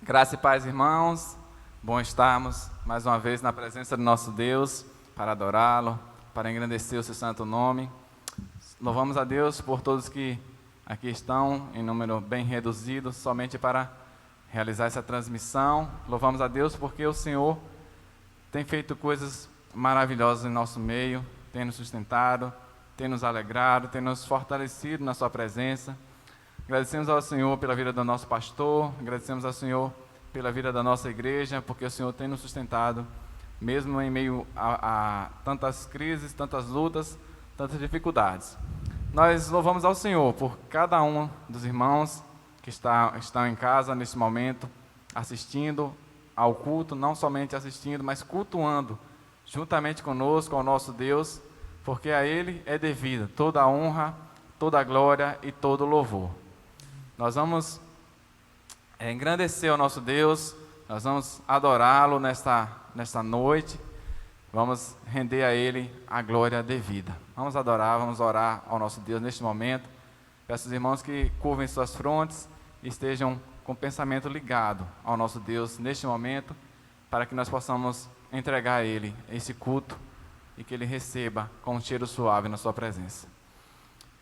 Graça e paz, irmãos. Bom estarmos mais uma vez na presença do nosso Deus para adorá-lo, para engrandecer o seu santo nome. Louvamos a Deus por todos que aqui estão em número bem reduzido, somente para realizar essa transmissão. Louvamos a Deus porque o Senhor tem feito coisas maravilhosas em nosso meio, tem nos sustentado, tem nos alegrado, tem nos fortalecido na sua presença. Agradecemos ao Senhor pela vida do nosso pastor, agradecemos ao Senhor pela vida da nossa igreja, porque o Senhor tem nos sustentado, mesmo em meio a tantas crises, tantas lutas, tantas dificuldades. Nós louvamos ao Senhor por cada um dos irmãos que estão em casa nesse momento, assistindo ao culto, não somente assistindo, mas cultuando juntamente conosco, ao nosso Deus, porque a Ele é devida toda a honra, toda a glória e todo o louvor. Nós vamos engrandecer o nosso Deus, nós vamos adorá-lo nesta noite, vamos render a Ele a glória devida. Vamos adorar, vamos orar ao nosso Deus neste momento. Peço aos irmãos que curvem suas frontes e estejam com o pensamento ligado ao nosso Deus neste momento, para que nós possamos entregar a Ele esse culto e que Ele receba com um cheiro suave na sua presença.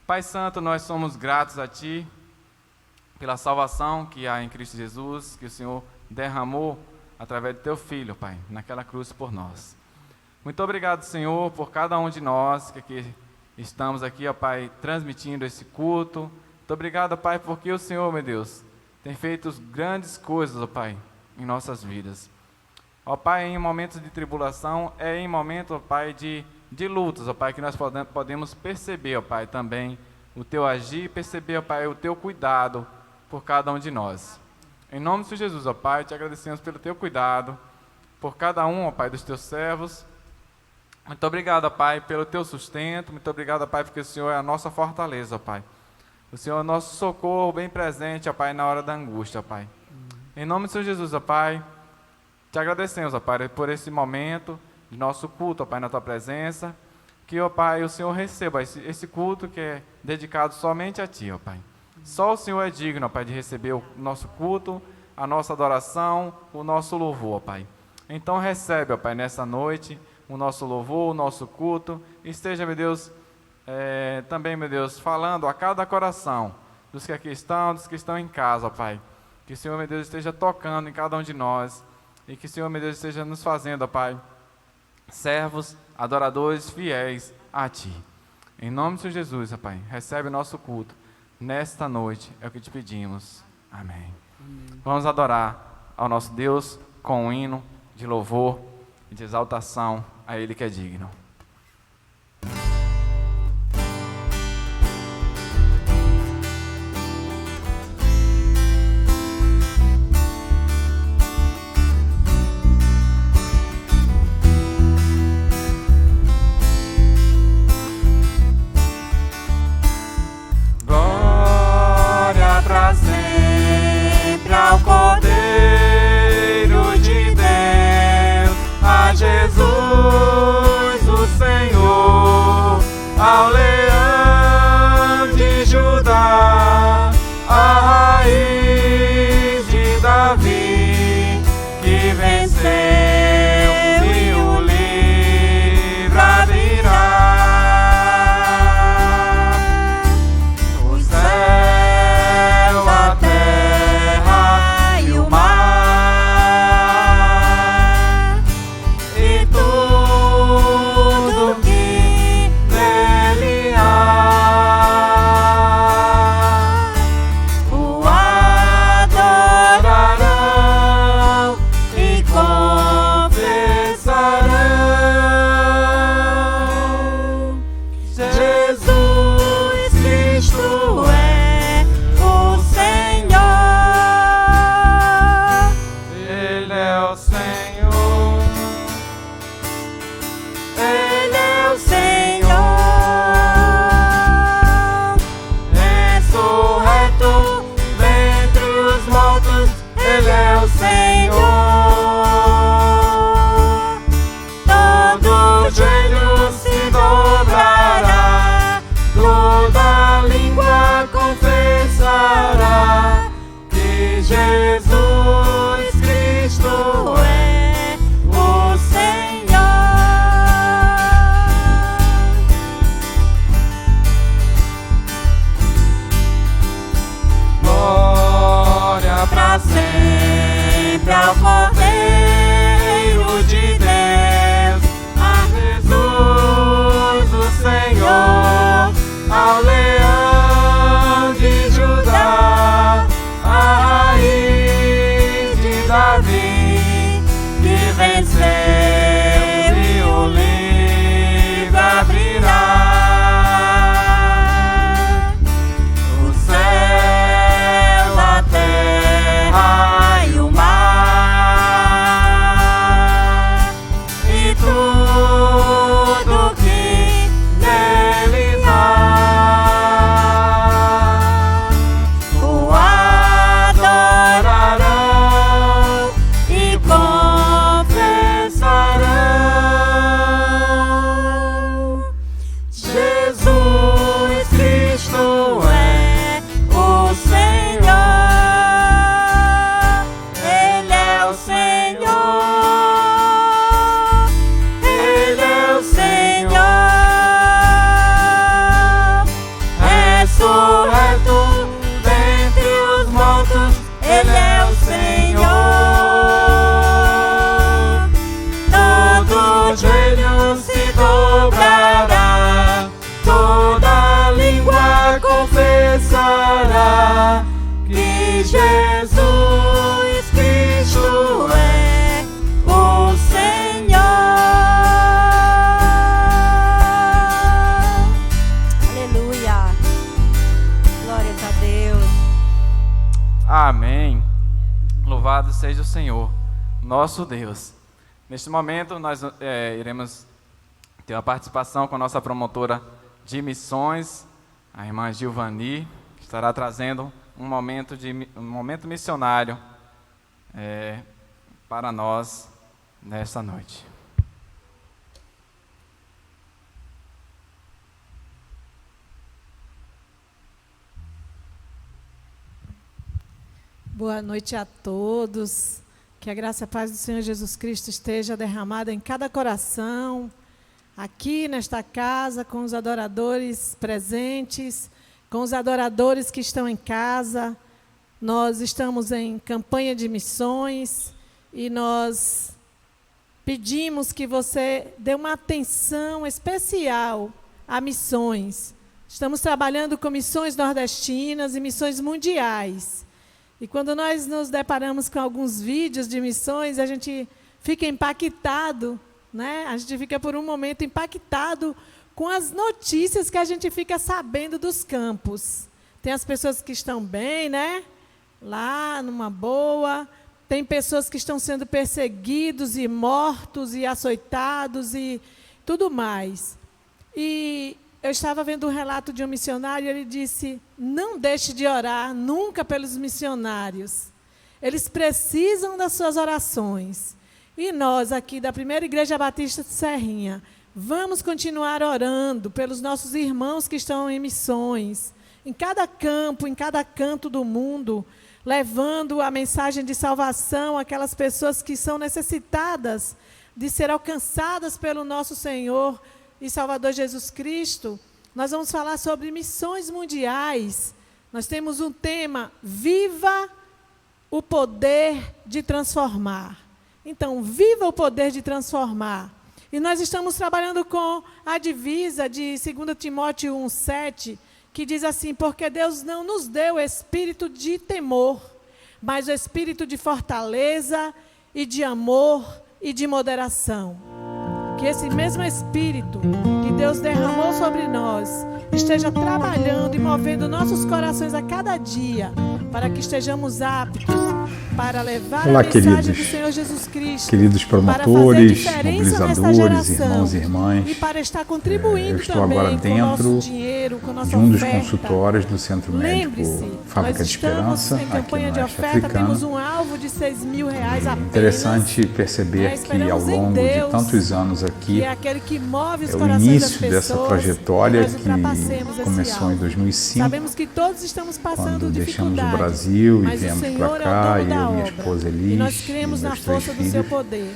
Pai Santo, nós somos gratos a Ti pela salvação que há em Cristo Jesus, que o Senhor derramou através do Teu Filho, Pai, naquela cruz por nós. Muito obrigado, Senhor, por cada um de nós que estamos aqui, ó Pai, transmitindo esse culto. Muito obrigado, Pai, porque o Senhor, meu Deus, tem feito grandes coisas, ó Pai, em nossas vidas. Ó Pai, em momentos de tribulação, em momentos, ó Pai, de lutas, ó Pai, que nós podemos perceber, ó Pai, também o Teu agir, perceber, ó Pai, o Teu cuidado por cada um de nós. Em nome de Jesus, ó Pai, te agradecemos pelo Teu cuidado, por cada um, ó Pai, dos Teus servos. Muito obrigado, ó Pai, pelo Teu sustento, muito obrigado, ó Pai, porque o Senhor é a nossa fortaleza, ó Pai. O Senhor é o nosso socorro bem presente, ó Pai, na hora da angústia, ó Pai. Em nome de Jesus, ó Pai, te agradecemos, ó Pai, por esse momento de nosso culto, ó Pai, na Tua presença, que, ó Pai, o Senhor receba esse culto que é dedicado somente a Ti, ó Pai. Só o Senhor é digno, ó Pai, de receber o nosso culto, a nossa adoração, o nosso louvor, ó Pai. Então recebe, ó Pai, nessa noite, o nosso louvor, o nosso culto, e esteja, meu Deus, também, meu Deus, falando a cada coração, dos que aqui estão, dos que estão em casa, ó Pai. Que o Senhor, meu Deus, esteja tocando em cada um de nós, e que o Senhor, meu Deus, esteja nos fazendo, ó Pai, servos, adoradores, fiéis a Ti. Em nome de Jesus, ó Pai, recebe o nosso culto. Nesta noite é o que te pedimos. Amém. Vamos adorar ao nosso Deus com um hino de louvor e de exaltação a Ele que é digno. Ao Cordeiro de Deus, a Jesus o seja o Senhor, nosso Deus. Neste momento, nós iremos ter uma participação com a nossa promotora de missões, a irmã Gilvani, que estará trazendo um momento missionário para nós nesta noite. Boa noite a todos. Que a graça e a paz do Senhor Jesus Cristo esteja derramada em cada coração, aqui nesta casa, com os adoradores presentes, com os adoradores que estão em casa. Nós estamos em campanha de missões e nós pedimos que você dê uma atenção especial a missões. Estamos trabalhando com missões nordestinas e missões mundiais. E quando nós nos deparamos com alguns vídeos de missões, a gente fica impactado, né? A gente fica por um momento impactado com as notícias que a gente fica sabendo dos campos. Tem as pessoas que estão bem, né? Lá, numa boa. Tem pessoas que estão sendo perseguidos e mortos e açoitados e tudo mais. E eu estava vendo um relato de um missionário, ele disse: não deixe de orar nunca pelos missionários. Eles precisam das suas orações. E nós, aqui da Primeira Igreja Batista de Serrinha, vamos continuar orando pelos nossos irmãos que estão em missões, em cada campo, em cada canto do mundo, levando a mensagem de salvação àquelas pessoas que são necessitadas de ser alcançadas pelo nosso Senhor e Salvador Jesus Cristo. Nós vamos falar sobre missões mundiais. Nós temos um tema: viva o poder de transformar. Então, viva o poder de transformar. E nós estamos trabalhando com a divisa de 2 Timóteo 1,7, que diz assim: porque Deus não nos deu espírito de temor, mas o espírito de fortaleza e de amor e de moderação. Que esse mesmo Espírito que Deus derramou sobre nós esteja trabalhando e movendo nossos corações a cada dia, para que estejamos aptos para levar a mensagem do Senhor Jesus Cristo, queridos promotores, mobilizadores, irmãos e irmãs. E para estar contribuindo eu estou agora também dentro com o nosso dinheiro, com a nossa de um dos oferta. consultórios do Centro Médico Fábrica de Esperança, em campanha aqui de no Oeste oferta, Africano. temos um alvo de R$6.000 apenas. Interessante perceber que ao longo de tantos anos aqui, é aquele que move os o corações início das dessa pessoas, trajetória nós ultrapassemos que esse começou alvo. em 2005, Sabemos que todos estamos passando quando deixamos dificuldades, o Brasil e mas o viemos Senhor para cá, é o dono da eu e minha obra. esposa Elis, E nós cremos e na meus 3 força do seu filhos. poder.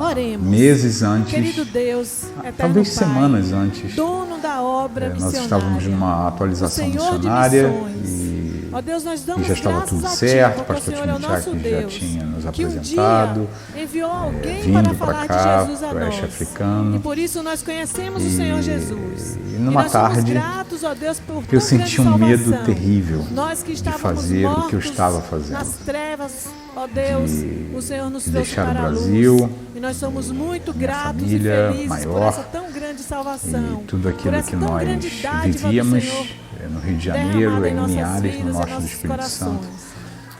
Oremos. Meses antes, Querido Deus, eterno talvez Pai, semanas antes, dono da obra nós missionária, estávamos numa atualização o Senhor de missionária missões. Ó Deus, nós damos já estava graças tudo a Ti, certo, porque o pastor Senhor é o nosso Timichak já Deus, tinha nos que um apresentado, dia enviou alguém vindo para para falar cá, de Jesus a para o Oeste nós. Africano. E por isso nós conhecemos o Senhor Jesus. E numa nós tarde, somos gratos, ó Deus, por eu tão senti grande um medo salvação. terrível Nós que de estávamos fazer o que eu mortos estava fazendo. nas trevas, ó Deus, o Senhor nos trouxe deixar o para a luz. Brasil, E nós somos muito minha gratos família e felizes por maior, essa tão grande salvação. e tudo por aquilo essa que tão nós grande dádiva vivíamos do Senhor no Rio de Janeiro, derramada em nossas Linhares, no vidas, Norte em do nossos Espírito Santo. corações.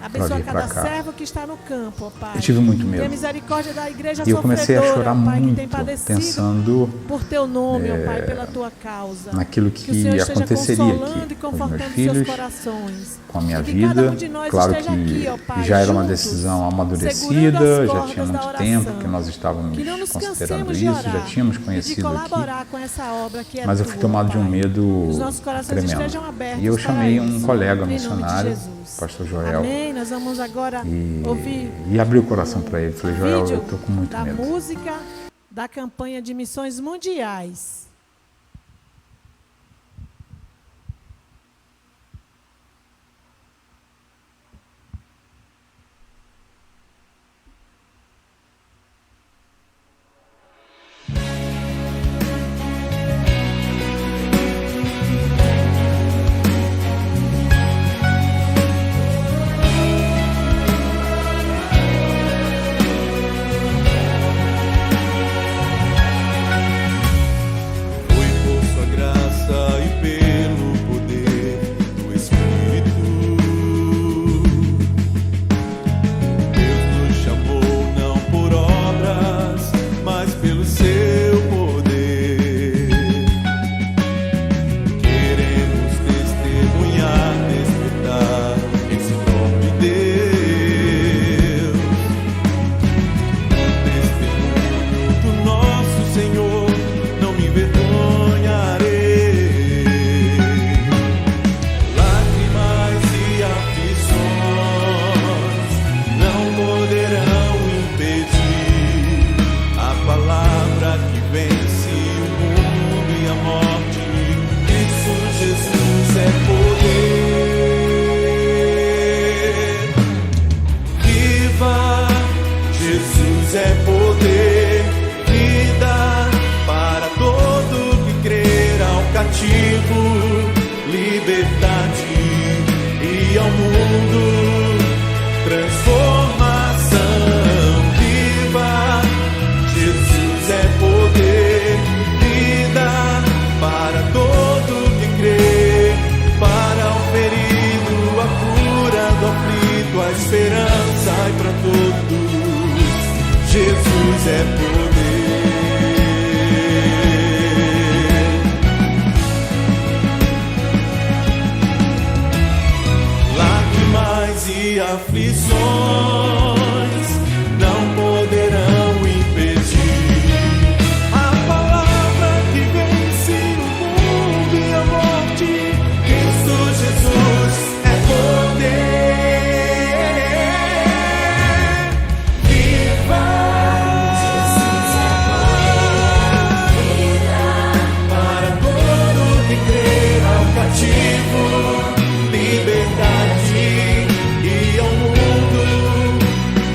Abençoa vir cada pra cá. servo que está no campo, ó Pai. Eu tive muito medo. Tenha misericórdia da igreja E eu comecei a sofredora, chorar ó Pai, que muito, tem padecido pensando por Teu nome, ó Pai, pela Tua causa. naquilo o que Senhor esteja aconteceria consolando aqui e com os confortando meus seus filhos, corações. com a minha E que cada vida. um de nós Claro esteja que aqui, ó Pai, já era uma juntos, decisão segurando amadurecida, as já cordas tinha da muito oração. tempo que nós estávamos Que não nos considerando cansemos de isso, orar já tínhamos e de conhecido aqui. colaborar com essa obra que é Mas eu tua, fui tomado de um Pai. medo Que os nossos corações tremendo. estejam abertos E eu para chamei um isso, colega em nome de missionário, Jesus. pastor Joel, Amém. Nós vamos agora ouvir e abri o coração para ele. Falei, Joel, vídeo eu estou com muito da medo. música da campanha de missões mundiais. cativo liberdade e ao mundo transformação viva. Jesus é poder, vida para todo que crê, para o ferido a cura do aflito, a esperança e para todos. Jesus é poder. Lágrimas e aflições não poderão impedir a palavra que vence o mundo e a morte. Cristo Jesus é poder. Viva! Jesus é poder. Para todo que crê, ao cativo liberdade e ao mundo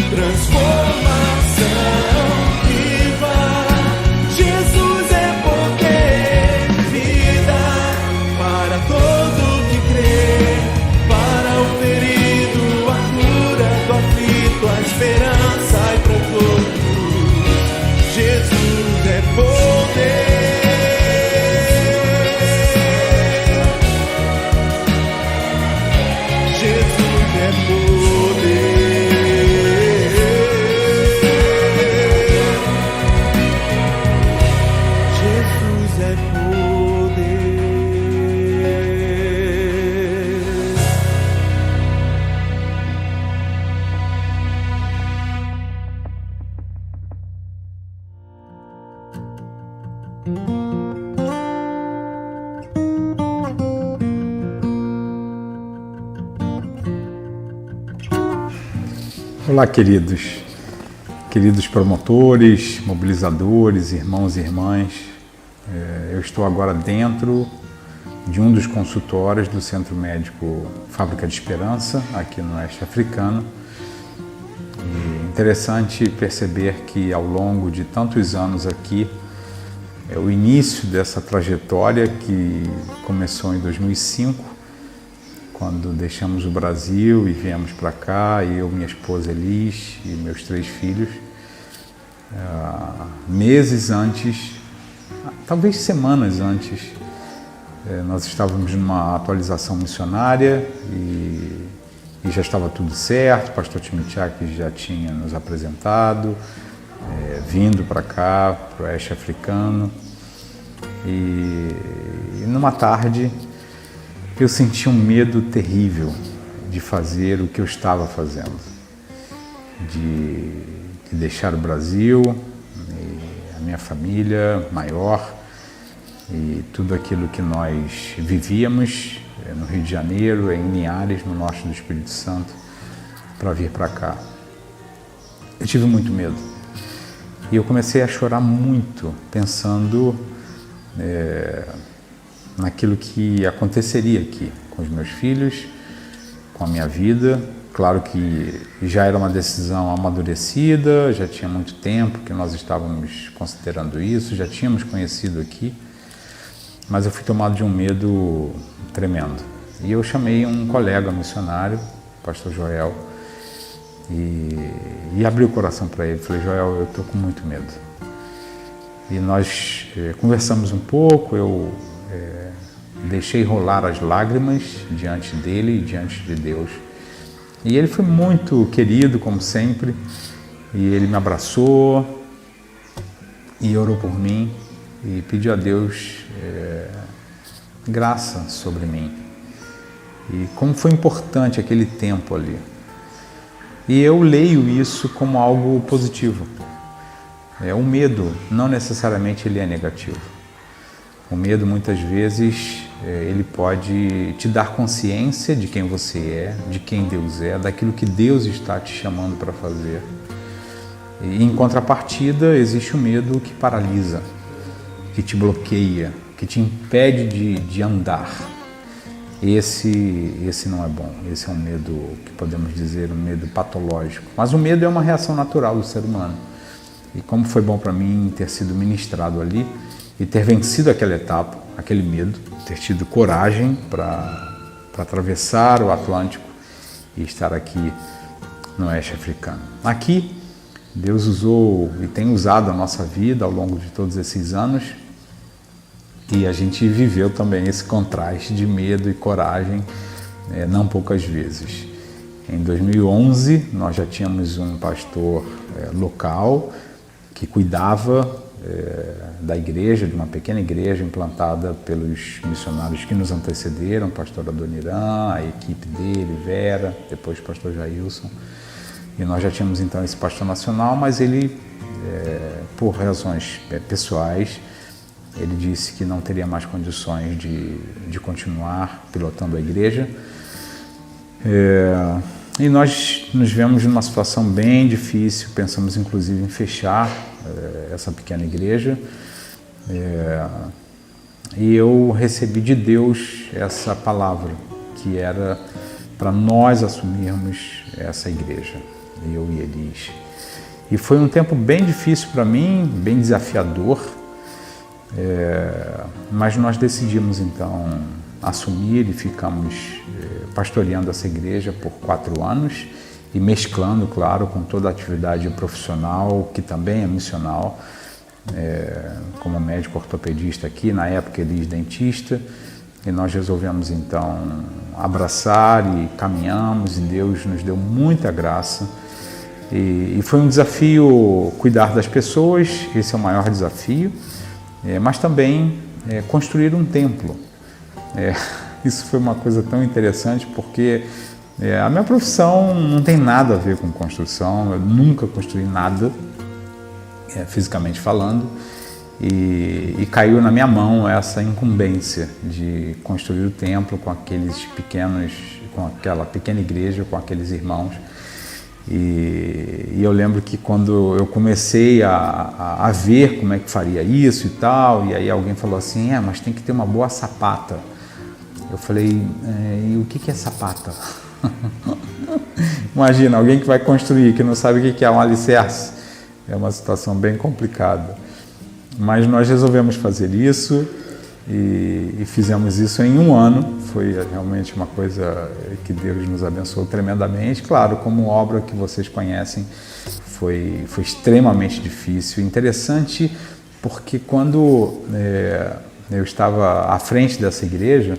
transformação viva. Jesus é poder, vida para todo que crê, para o ferido a cura do aflito, a esperança e para todos. Jesus é poder. Jesus é poder. Jesus é poder. Olá, queridos promotores, mobilizadores, irmãos e irmãs. Eu estou agora dentro de um dos consultórios do Centro Médico Fábrica de Esperança, aqui no Oeste Africano. E interessante perceber que ao longo de tantos anos aqui, o início dessa trajetória que começou em 2005, quando deixamos o Brasil e viemos para cá, eu, minha esposa Elis e meus 3 filhos, meses antes, talvez semanas antes, nós estávamos numa atualização missionária e já estava tudo certo. O pastor Timichak já tinha nos apresentado, vindo para cá, para o Oeste Africano, e numa tarde eu senti um medo terrível de fazer o que eu estava fazendo, de deixar o Brasil, a minha família maior e tudo aquilo que nós vivíamos no Rio de Janeiro, em Linhares, no norte do Espírito Santo, para vir para cá. Eu tive muito medo e eu comecei a chorar muito, pensando naquilo que aconteceria aqui com os meus filhos, com a minha vida. Claro que já era uma decisão amadurecida, já tinha muito tempo que nós estávamos considerando isso, já tínhamos conhecido aqui, mas eu fui tomado de um medo tremendo. E eu chamei um colega missionário, o pastor Joel, e abri o coração para ele. Falei: Joel, eu estou com muito medo. E nós conversamos um pouco, eu deixei rolar as lágrimas diante dele e diante de Deus. E ele foi muito querido, como sempre, e ele me abraçou e orou por mim e pediu a Deus graça sobre mim. E como foi importante aquele tempo ali. E eu leio isso como algo positivo. O medo, não necessariamente ele é negativo. O medo, muitas vezes, ele pode te dar consciência de quem você é, de quem Deus é, daquilo que Deus está te chamando para fazer. E, em contrapartida, existe o medo que paralisa, que te bloqueia, que te impede de andar. Esse não é bom. Esse é um medo que podemos dizer um medo patológico. Mas o medo é uma reação natural do ser humano. E como foi bom para mim ter sido ministrado ali e ter vencido aquela etapa, aquele medo, ter tido coragem para atravessar o Atlântico e estar aqui no oeste africano. Aqui, Deus usou e tem usado a nossa vida ao longo de todos esses anos, e a gente viveu também esse contraste de medo e coragem não poucas vezes. Em 2011, nós já tínhamos um pastor local que cuidava da igreja, de uma pequena igreja implantada pelos missionários que nos antecederam, o pastor Adoniran, a equipe dele, Vera, depois o pastor Jailson. E nós já tínhamos então esse pastor nacional, mas ele, por razões pessoais, ele disse que não teria mais condições de continuar pilotando a igreja. E nós nos vemos numa situação bem difícil, pensamos inclusive em fechar essa pequena igreja. E eu recebi de Deus essa palavra, que era para nós assumirmos essa igreja, eu e Elis. E foi um tempo bem difícil para mim, bem desafiador, mas nós decidimos então assumir e ficamos pastoreando essa igreja por 4 anos e mesclando, claro, com toda a atividade profissional, que também é missional, como médico ortopedista aqui, na época Elis dentista, e nós resolvemos então abraçar e caminhamos, e Deus nos deu muita graça, e foi um desafio cuidar das pessoas, esse é o maior desafio, mas também construir um templo. Isso foi uma coisa tão interessante, porque a minha profissão não tem nada a ver com construção, eu nunca construí nada, fisicamente falando, e caiu na minha mão essa incumbência de construir o templo com aquela pequena igreja, com aqueles irmãos. E eu lembro que quando eu comecei a ver como é que faria isso e tal, e aí alguém falou assim, mas tem que ter uma boa sapata. Eu falei, e o que é sapata? Imagina, alguém que vai construir, que não sabe o que é um alicerce. É uma situação bem complicada. Mas nós resolvemos fazer isso e fizemos isso em 1 ano. Foi realmente uma coisa que Deus nos abençoou tremendamente. Claro, como obra que vocês conhecem, foi extremamente difícil. Interessante porque quando eu estava à frente dessa igreja,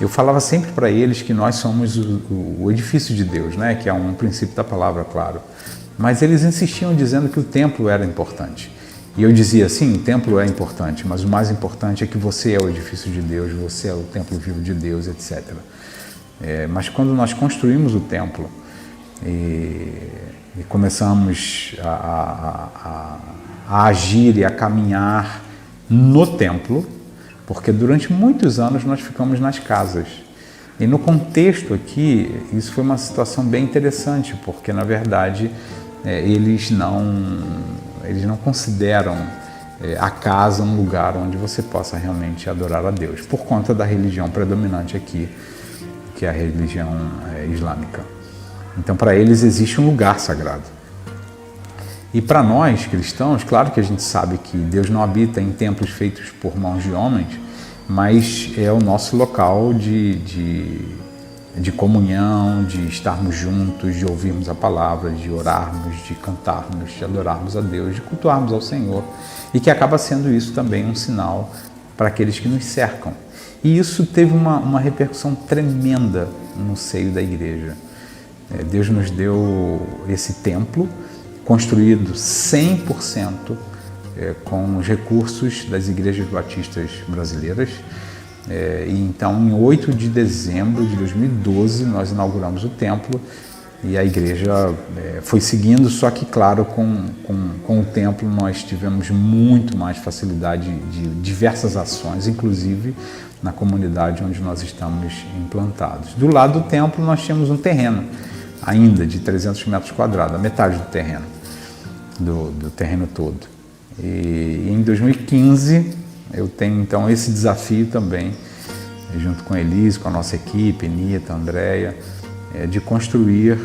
eu falava sempre para eles que nós somos o edifício de Deus, né? Que é um princípio da palavra, claro. Mas eles insistiam dizendo que o templo era importante. E eu dizia, sim, o templo é importante, mas o mais importante é que você é o edifício de Deus, você é o templo vivo de Deus, etc. Mas quando nós construímos o templo e começamos a agir e a caminhar no templo, porque durante muitos anos nós ficamos nas casas. E no contexto aqui, isso foi uma situação bem interessante, porque na verdade eles não consideram a casa um lugar onde você possa realmente adorar a Deus, por conta da religião predominante aqui, que é a religião islâmica. Então, para eles existe um lugar sagrado. E para nós, cristãos, claro que a gente sabe que Deus não habita em templos feitos por mãos de homens, mas é o nosso local de comunhão, de estarmos juntos, de ouvirmos a palavra, de orarmos, de cantarmos, de adorarmos a Deus, de cultuarmos ao Senhor, e que acaba sendo isso também um sinal para aqueles que nos cercam. E isso teve uma repercussão tremenda no seio da igreja. Deus nos deu esse templo, construído 100% com os recursos das igrejas batistas brasileiras. E então, em 8 de dezembro de 2012, nós inauguramos o templo e a igreja foi seguindo, só que, claro, com o templo nós tivemos muito mais facilidade de diversas ações, inclusive na comunidade onde nós estamos implantados. Do lado do templo nós tínhamos um terreno, ainda de 300 metros quadrados, a metade do terreno, do terreno todo. E em 2015 eu tenho então esse desafio também, junto com a Elise, com a nossa equipe, Nita, Andréia, de construir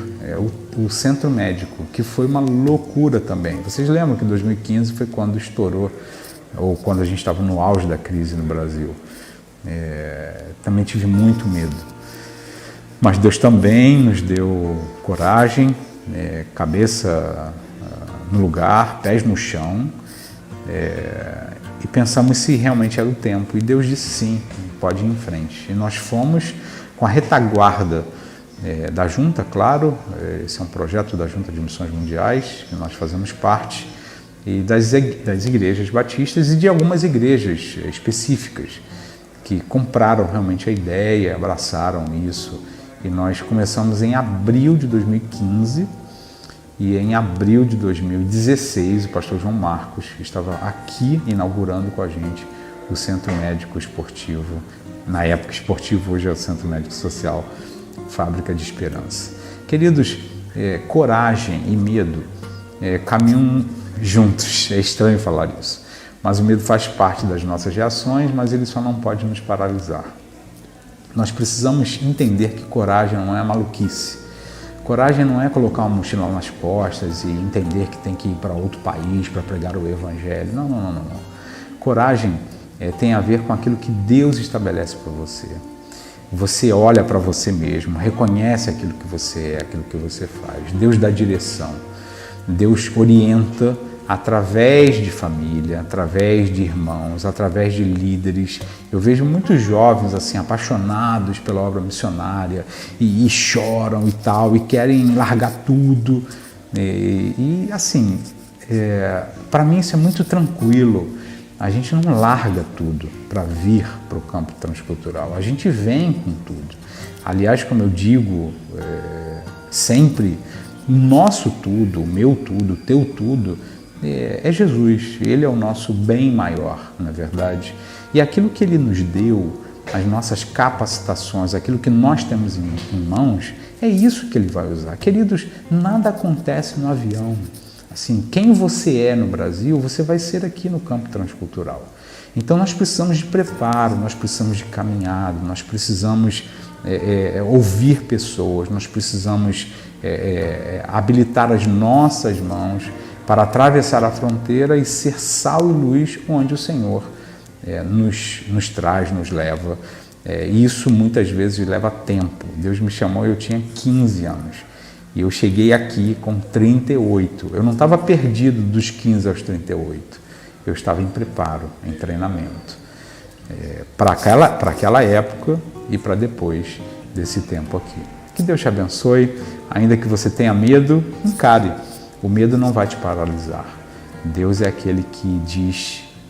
o centro médico, que foi uma loucura também. Vocês lembram que em 2015 foi quando estourou ou quando a gente estava no auge da crise no Brasil. Também tive muito medo. Mas Deus também nos deu coragem, cabeça no lugar, pés no chão, e pensamos se realmente era o tempo. E Deus disse sim, pode ir em frente. E nós fomos com a retaguarda da Junta, claro, esse é um projeto da Junta de Missões Mundiais, que nós fazemos parte, e das igrejas batistas e de algumas igrejas específicas que compraram realmente a ideia, abraçaram isso. E nós começamos em abril de 2015 e em abril de 2016 o pastor João Marcos estava aqui inaugurando com a gente o Centro Médico Esportivo, na época esportivo, hoje é o Centro Médico Social, Fábrica de Esperança. Queridos, coragem e medo caminham juntos, é estranho falar isso, mas o medo faz parte das nossas reações, mas ele só não pode nos paralisar. Nós precisamos entender que coragem não é maluquice. Coragem não é colocar uma mochila nas costas e entender que tem que ir para outro país para pregar o Evangelho. Não. Coragem tem a ver com aquilo que Deus estabelece para você. Você olha para você mesmo, reconhece aquilo que você é, aquilo que você faz. Deus dá direção. Deus orienta através de família, através de irmãos, através de líderes. Eu vejo muitos jovens assim apaixonados pela obra missionária e choram e tal, e querem largar tudo. E assim, para mim isso é muito tranquilo. A gente não larga tudo para vir para o campo transcultural. A gente vem com tudo. Aliás, como eu digo sempre, o nosso tudo, o meu tudo, o teu tudo, é Jesus. Ele é o nosso bem maior, na verdade. E aquilo que Ele nos deu, as nossas capacitações, aquilo que nós temos em mãos, é isso que Ele vai usar. Queridos, nada acontece no avião. Assim, quem você é no Brasil, você vai ser aqui no campo transcultural. Então nós precisamos de preparo, nós precisamos de caminhada, nós precisamos ouvir pessoas, nós precisamos habilitar as nossas mãos para atravessar a fronteira e ser sal e luz onde o Senhor nos traz, nos leva. Isso muitas vezes leva tempo. Deus me chamou, eu tinha 15 anos. E eu cheguei aqui com 38. Eu não estava perdido dos 15 aos 38. Eu estava em preparo, em treinamento. Para aquela época e para depois desse tempo aqui. Que Deus te abençoe. Ainda que você tenha medo, encare. O medo não vai te paralisar. Deus é aquele que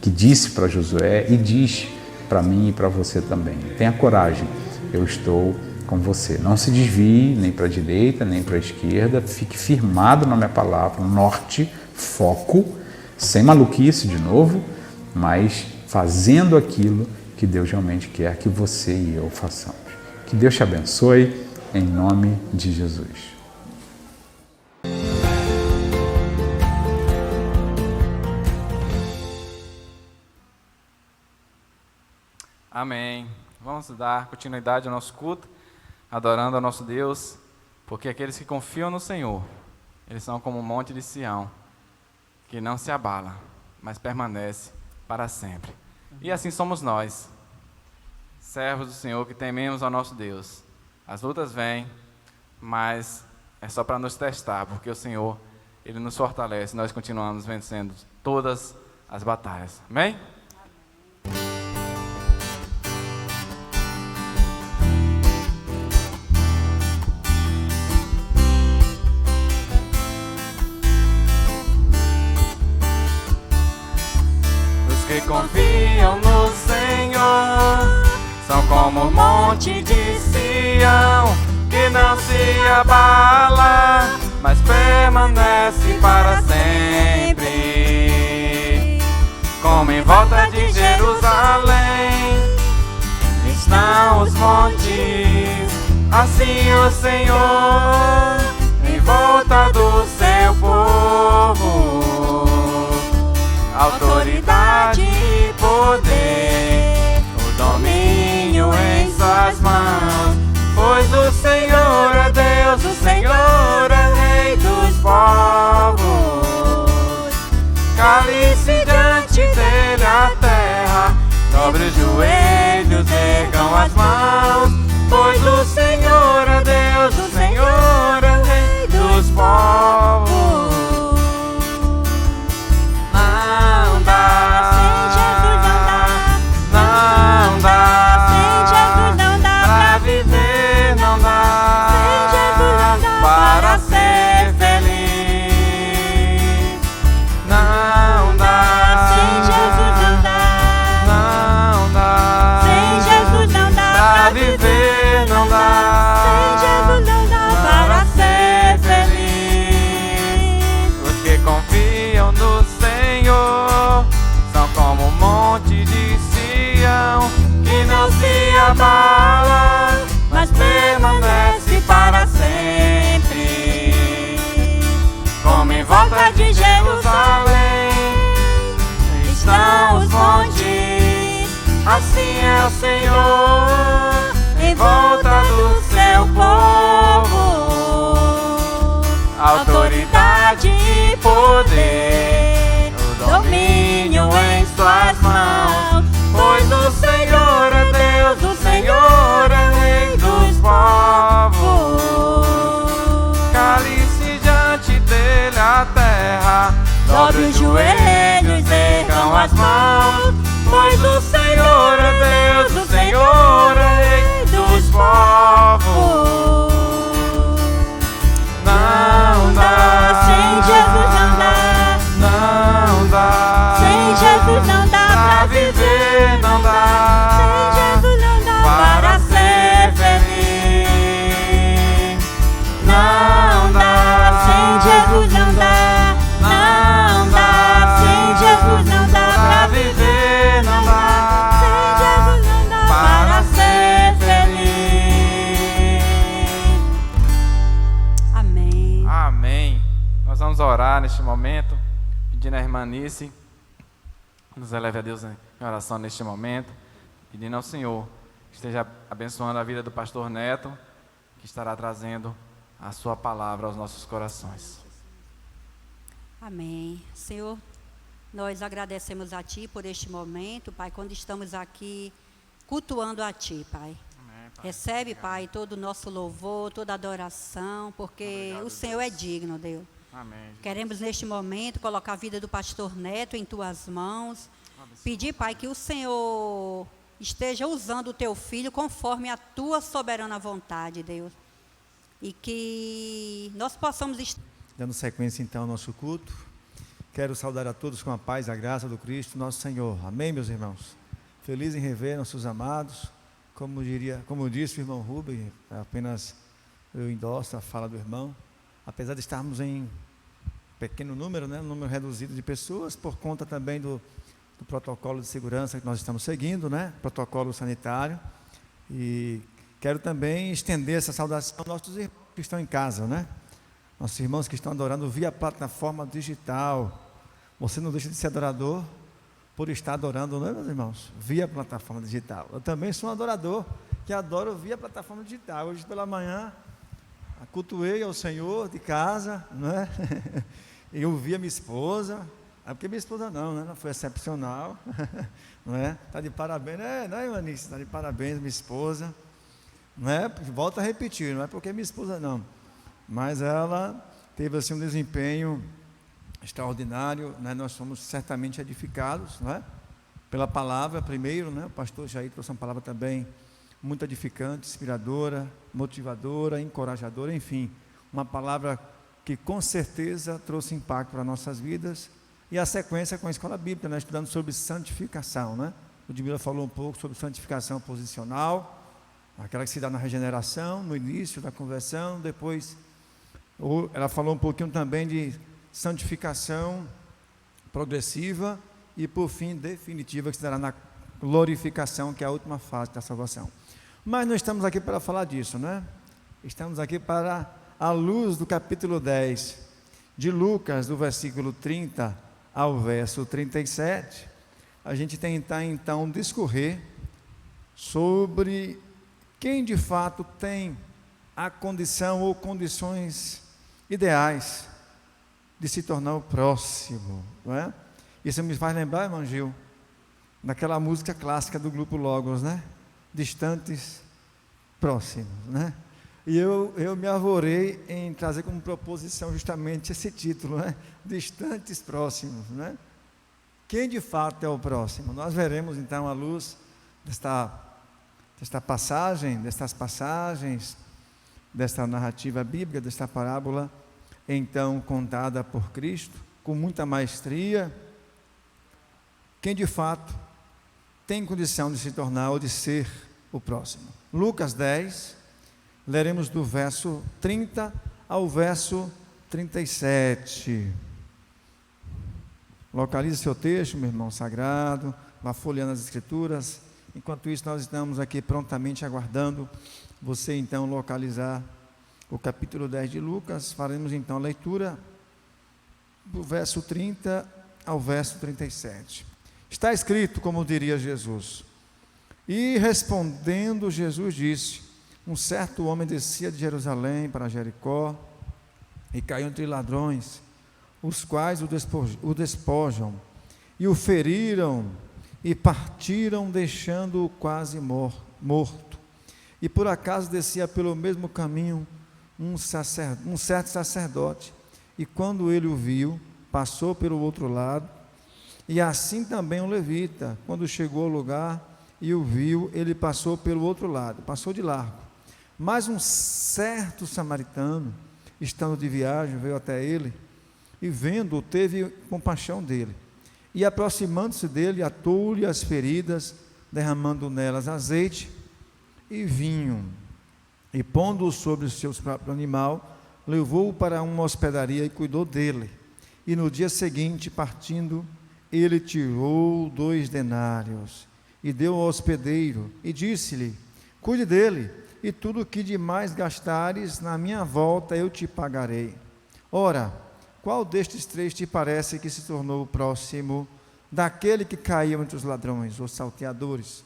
disse para Josué e diz para mim e para você também. Tenha coragem. Eu estou com você. Não se desvie nem para a direita, nem para a esquerda. Fique firmado na minha palavra. Norte, foco, sem maluquice de novo, mas fazendo aquilo que Deus realmente quer que você e eu façamos. Que Deus te abençoe, em nome de Jesus. Amém. Vamos dar continuidade ao nosso culto, adorando ao nosso Deus, porque aqueles que confiam no Senhor, eles são como um monte de Sião, que não se abala, mas permanece para sempre. E assim somos nós, servos do Senhor, que tememos ao nosso Deus. As lutas vêm, mas é só para nos testar, porque o Senhor, Ele nos fortalece, nós continuamos vencendo todas as batalhas. Amém? Que confiam no Senhor são como o monte de Sião, que não se abala, mas permanece para sempre. Como em volta de Jerusalém estão os montes, assim o Senhor em volta do seu povo. Autoridade e poder, o domínio em suas mãos, pois o Senhor é Deus, o Senhor é Rei dos povos. Cale-se diante dele tuas mãos, pois o Senhor é Deus, o Senhor é Rei dos povos. Não dá, Sem Jesus não dá. não dá, Sem Jesus não dá pra viver, não dá, Sem Jesus não dá para ser feliz. Não dá, Sem Jesus não dá. não dá, Sem Jesus não dá pra viver, não dá, Sem Jesus não dá para ser feliz. Os que confiam no Senhor são como um monte de Sião, que não se abala, mas permanece para sempre. Como em volta de Jerusalém estão os montes, assim é o Senhor em volta do seu povo. Autoridade e poder, o domínio em suas mãos, pois o Senhor é Deus, o Senhor é Rei dos povos. Cale-se diante dele a terra, dobre os joelhos, ergam as mãos, pois o Senhor é Deus, o Senhor é Rei dos povos. Não dá, Sem Jesus não dá. não dá, Sem Jesus não dá pra viver, não dá, Sem Jesus não dá para ser feliz. Não dá, Sem Jesus não dá. não dá, Sem Jesus não dá pra viver, não dá, Sem Jesus não dá para ser feliz. Amém. Amém. Nós vamos orar neste momento, pedindo à irmã Nice, nos eleve a Deus em oração neste momento, pedindo ao Senhor que esteja abençoando a vida do pastor Neto, que estará trazendo a sua palavra aos nossos corações. Amém. Senhor, nós agradecemos a Ti por este momento, Pai, quando estamos aqui cultuando a Ti, Pai. Recebe, Pai, todo o nosso louvor, toda a adoração, porque o Senhor é digno, Deus. Amém. Queremos neste momento colocar a vida do pastor Neto em Tuas mãos. Pedir, Pai, que o Senhor esteja usando o Teu filho conforme a Tua soberana vontade, Deus. E que nós possamos estar... Dando sequência então ao nosso culto, quero saudar a todos com a paz e a graça do Cristo, nosso Senhor. Amém, meus irmãos? Feliz em rever nossos amados. Como disse o irmão Rubem, apenas eu endosso a fala do irmão. Apesar de estarmos em pequeno número, um número reduzido de pessoas, por conta também do protocolo de segurança que nós estamos seguindo, protocolo sanitário. E quero também estender essa saudação aos nossos irmãos que estão em casa, nossos irmãos que estão adorando via plataforma digital. Você não deixa de ser adorador por estar adorando, não é, meus irmãos? Via plataforma digital. Eu também sou um adorador que adoro via plataforma digital. Hoje pela manhã, cultuei ao Senhor de casa, E eu vi a minha esposa, porque minha esposa não foi excepcional, Está de parabéns, não é, Ivanice? Está de parabéns, minha esposa, Volto a repetir, não é porque minha esposa não, mas ela teve assim um desempenho extraordinário, Nós somos certamente edificados, pela palavra primeiro, o pastor Jair trouxe uma palavra também muito edificante, inspiradora, motivadora, encorajadora, enfim, uma palavra que com certeza trouxe impacto para nossas vidas. E a sequência com a escola bíblica, estudando sobre santificação, O Ludmila falou um pouco sobre santificação posicional, aquela que se dá na regeneração, no início da conversão. Depois ela falou um pouquinho também de santificação progressiva e, por fim, definitiva, que se dará na glorificação, que é a última fase da salvação. Mas não estamos aqui para falar disso, Estamos aqui para, à luz do capítulo 10 de Lucas, do versículo 30 ao verso 37, a gente tentar então discorrer sobre quem de fato tem a condição ou condições ideais de se tornar o próximo, Isso me faz lembrar, irmão Gil, daquela música clássica do grupo Logos, distantes, próximos, né? E eu me arvorei em trazer como proposição justamente esse título, né? Distantes, próximos, né? Quem de fato é o próximo? Nós veremos então à luz destas passagens, desta narrativa bíblica, desta parábola, então contada por Cristo, com muita maestria, quem de fato tem condição de se tornar ou de ser o próximo. Lucas 10, leremos do verso 30 ao verso 37. Localize seu texto, meu irmão sagrado, vá folheando as Escrituras. Enquanto isso, nós estamos aqui prontamente aguardando você então localizar o capítulo 10 de Lucas. Faremos então a leitura do verso 30 ao verso 37. Está escrito, como diria Jesus: e respondendo Jesus disse: um certo homem descia de Jerusalém para Jericó e caiu entre ladrões, os quais o despojam e o feriram e partiram, deixando-o quase morto. E por acaso descia pelo mesmo caminho um certo sacerdote, e quando ele o viu, passou pelo outro lado. E assim também um levita, quando chegou ao lugar e o viu, ele passou pelo outro lado, passou de largo. Mas um certo samaritano, estando de viagem, veio até ele, e vendo-o, teve compaixão dele. E aproximando-se dele, atou-lhe as feridas, derramando nelas azeite e vinho. E pondo-o sobre o seu próprio animal, levou-o para uma hospedaria e cuidou dele. E no dia seguinte, partindo, ele tirou 2 denários e deu ao hospedeiro e disse-lhe: cuide dele, e tudo o que demais gastares, na minha volta eu te pagarei. Ora, qual destes 3 te parece que se tornou próximo daquele que caiu entre os ladrões, os salteadores?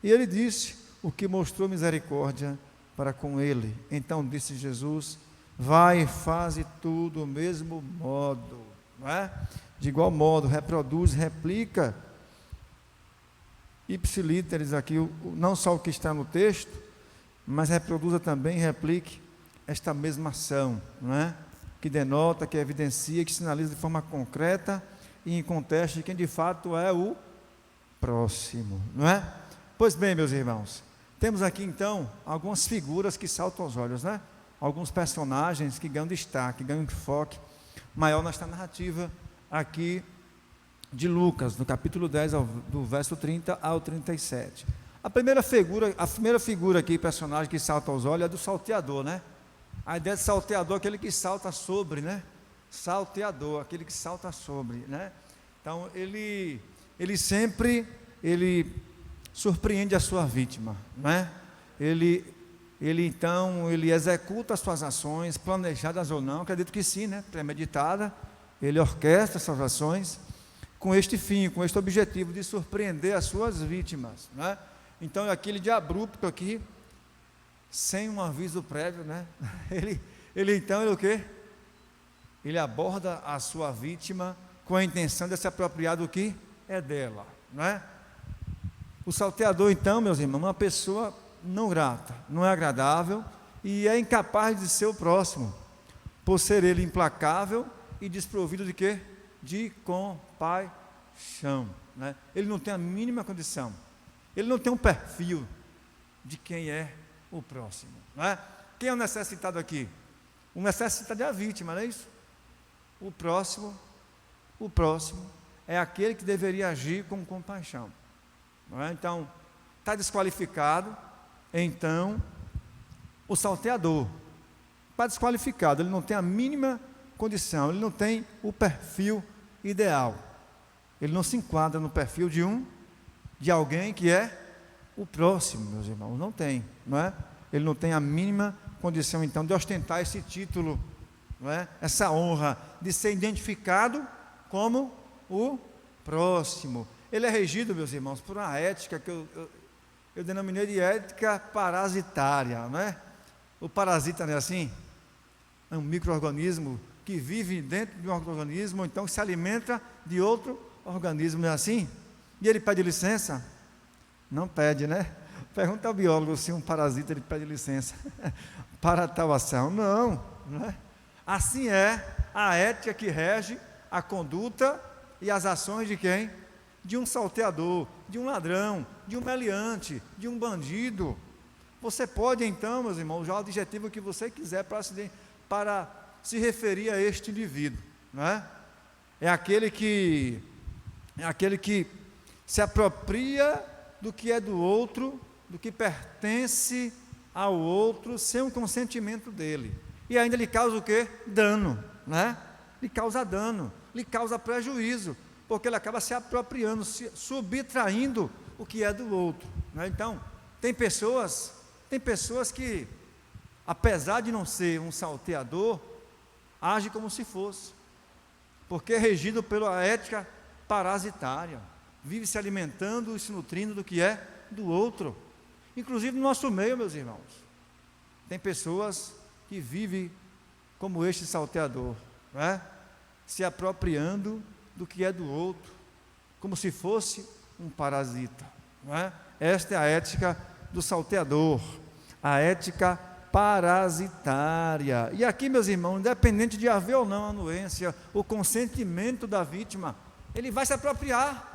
E ele disse: o que mostrou misericórdia para com ele. Então disse Jesus: vai e faze tudo do mesmo modo, não é? De igual modo, reproduz, replica, ipsilíteres aqui, não só o que está no texto, mas reproduza também, replique esta mesma ação, não é? Que denota, que evidencia, que sinaliza de forma concreta e em contexto de quem de fato é o próximo, não é? Pois bem, meus irmãos, temos aqui então algumas figuras que saltam aos olhos, né? Alguns personagens que ganham destaque, ganham enfoque maior nesta narrativa aqui de Lucas, no capítulo 10, do verso 30 ao 37. A primeira figura aqui, personagem que salta aos olhos, é do salteador, né? A ideia de salteador é aquele que salta sobre, né? Salteador, aquele que salta sobre, né? Então, ele sempre surpreende a sua vítima, né? Ele executa as suas ações, planejadas ou não, acredito que sim, né? Premeditada. Ele orquestra essas ações com este fim, com este objetivo de surpreender as suas vítimas, né? Então, aquele de abrupto aqui, sem um aviso prévio, né? Ele o quê? Ele aborda a sua vítima com a intenção de se apropriar do que é dela, não é? O salteador, então, meus irmãos, é uma pessoa não grata, não é agradável e é incapaz de ser o próximo, por ser ele implacável e desprovido de quê? De compaixão, né? Ele não tem a mínima condição, ele não tem um perfil de quem é o próximo, não é? Quem é o necessitado aqui? O necessitado é a vítima, não é isso? O próximo é aquele que deveria agir com compaixão, não é? Então, está desqualificado. Então, o salteador está desqualificado, ele não tem a mínima condição, ele não tem o perfil ideal, ele não se enquadra no perfil de alguém que é o próximo, meus irmãos, não tem, não é? Ele não tem a mínima condição, então, de ostentar esse título, não é? Essa honra de ser identificado como o próximo. Ele é regido, meus irmãos, por uma ética que eu denominei de ética parasitária, não é? O parasita não é assim? É um micro-organismo que vive dentro de um organismo, ou então que se alimenta de outro organismo, não é assim? E ele pede licença? Não pede, né? Pergunta ao biólogo se um parasita ele pede licença para tal ação. Não, não é? Assim é a ética que rege a conduta e as ações de quem? De um salteador, de um ladrão, de um meliante, de um bandido. Você pode então, meus irmãos, usar o adjetivo que você quiser para se referir a este indivíduo, não é? É aquele que se apropria do que é do outro, do que pertence ao outro, sem o consentimento dele. E ainda lhe causa o quê? Dano, né? Lhe causa dano, lhe causa prejuízo, porque ele acaba se apropriando, se subtraindo o que é do outro, né? Então, tem pessoas que, apesar de não ser um salteador, age como se fosse, porque é regido pela ética parasitária, vive se alimentando e se nutrindo do que é do outro. Inclusive no nosso meio, meus irmãos, tem pessoas que vivem como este salteador, não é? Se apropriando do que é do outro, como se fosse um parasita, não é? Esta é a ética do salteador, a ética parasitária. E aqui, meus irmãos, independente de haver ou não anuência, o consentimento da vítima, ele vai se apropriar,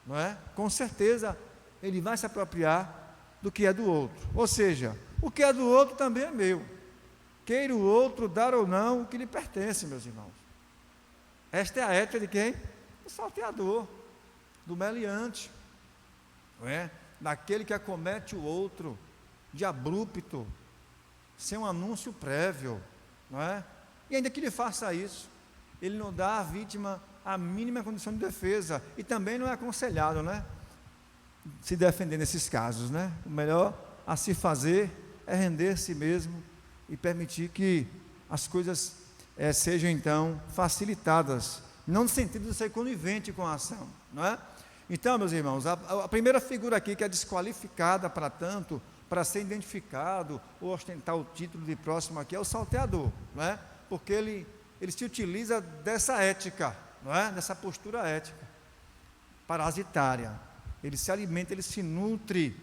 não é? Com certeza, ele vai se apropriar do que é do outro. Ou seja, o que é do outro também é meu. Queira o outro dar ou não o que lhe pertence, meus irmãos. Esta é a ética de quem? Do salteador, do meliante, não é? Daquele que acomete o outro de abrupto, sem um anúncio prévio, não é? E ainda que ele faça isso, ele não dá à vítima a mínima condição de defesa, e também não é aconselhado, né, se defender nesses casos, né? O melhor a se fazer é render-se mesmo e permitir que as coisas sejam então facilitadas, não no sentido de ser conivente com a ação, não é? Então, meus irmãos, a primeira figura aqui que é desqualificada para tanto, para ser identificado ou ostentar o título de próximo aqui, é o salteador, não é? Porque ele se utiliza dessa ética, não é? Dessa postura ética parasitária. Ele se alimenta, ele se nutre